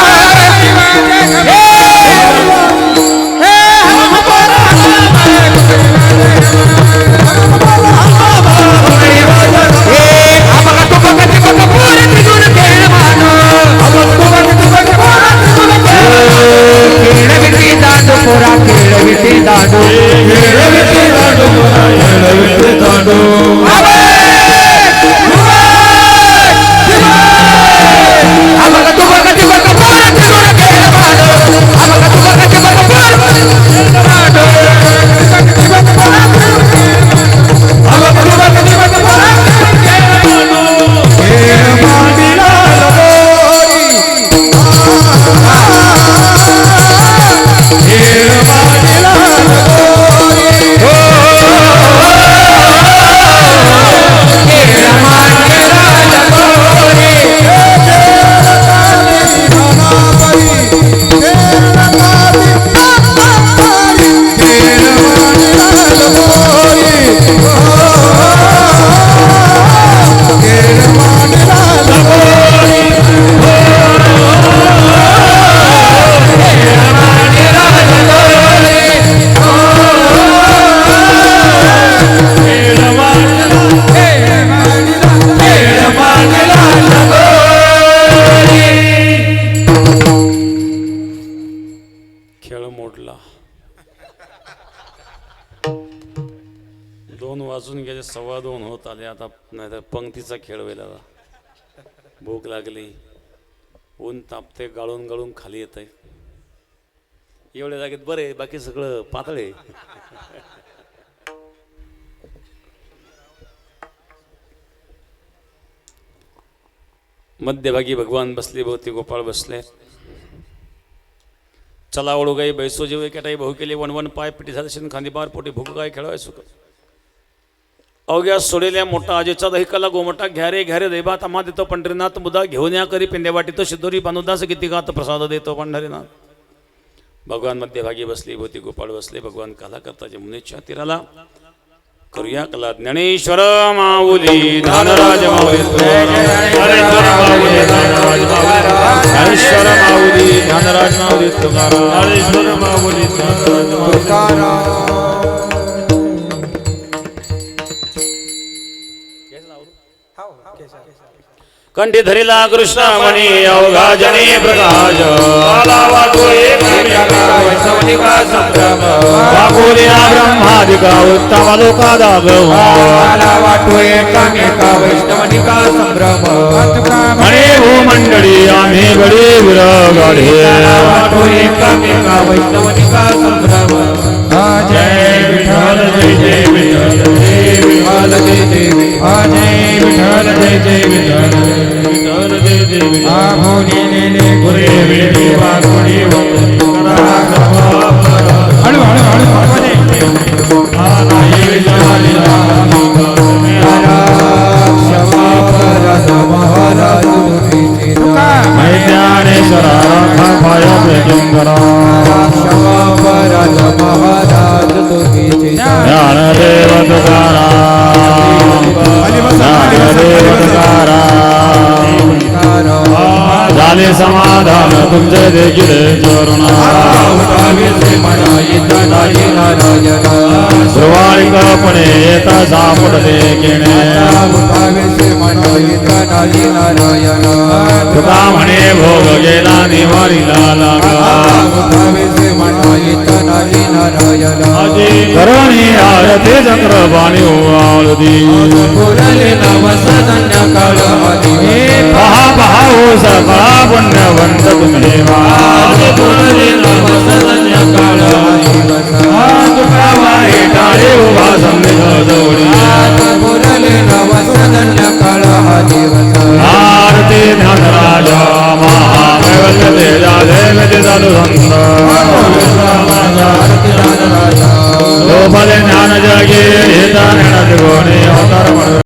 खेळ मोडला 2 वाजून गेले 2:15 होत आले आता नाही तर पंक्तीचा खेळ होईल आता भूक लागली ऊन तापते गाळून गाळून खाली येत आहे एवढ्या जागेत बरे बाकी सगळं पातळे मध्यभागी भगवान बसले भोवती गोपाळ बसले चला ओळू गाई बैसो जेवे केटाई भाऊ केली वणवण पाय पिटी झाले शेण खांदी बार पोटी भूक गाय खेळवाय सुख अवघ्या सोडेल्या मोठा आजेचा दहिकाला गोमटा घ्यारे घ्यारे दैबा तमा देतो पंढरीनाथ मुदा घेऊन या करी पिंडे वाटीतो शिदोरी बानुदास किती गात प्रसाद देतो पंढरीनाथ भगवान मध्यभागी बसली भोवती गोपाळ बसले भगवान काला करता जमुनेच्या तीराला करूया कला ज्ञानेश्वर माऊली धनराज माऊली ज्ञानेश्वर माऊली धनराज माऊली तुकाराम माऊली कंठी धरिला कृष्णमणी अवघा जने प्रकाश वाकुलिया ब्रह्मादिका उत्तम लोकादा म्हणे भूमंडळी आम्ही बडे विरगाढे जय विठ्ठल जय जय विठ्ठल जय विठ्ठल जय जय विठ्ठल जय जय विठ्ठल आभोनीने गुरे वेडी वाकुडी वंदनी करा हळू हळू हळू हळू आनाई विचारिला क्षमा परद महाराज ज्ञानेश्वर राखा पाय प्रेमकरा क्षमा परद महाराज ज्ञानदेव तुकाराम ज्ञानदेव तुकाराम झाले समाधान तुमचे देखील सुरवाळीकपणे येता सापडले घेणे तुका म्हणे भोग गेला निवारीला लागा करुणी आरती चक्रपाणी ओवाळती पहा पहा हो सकाळा पुण्यवंत तुम्ही टाळे उभा संविध जवळी आरती ध्यानराजा महाकैवल्य तेजा देवते चालू लोभले ज्ञान जगे हेता ज्ञान गोणे अवतार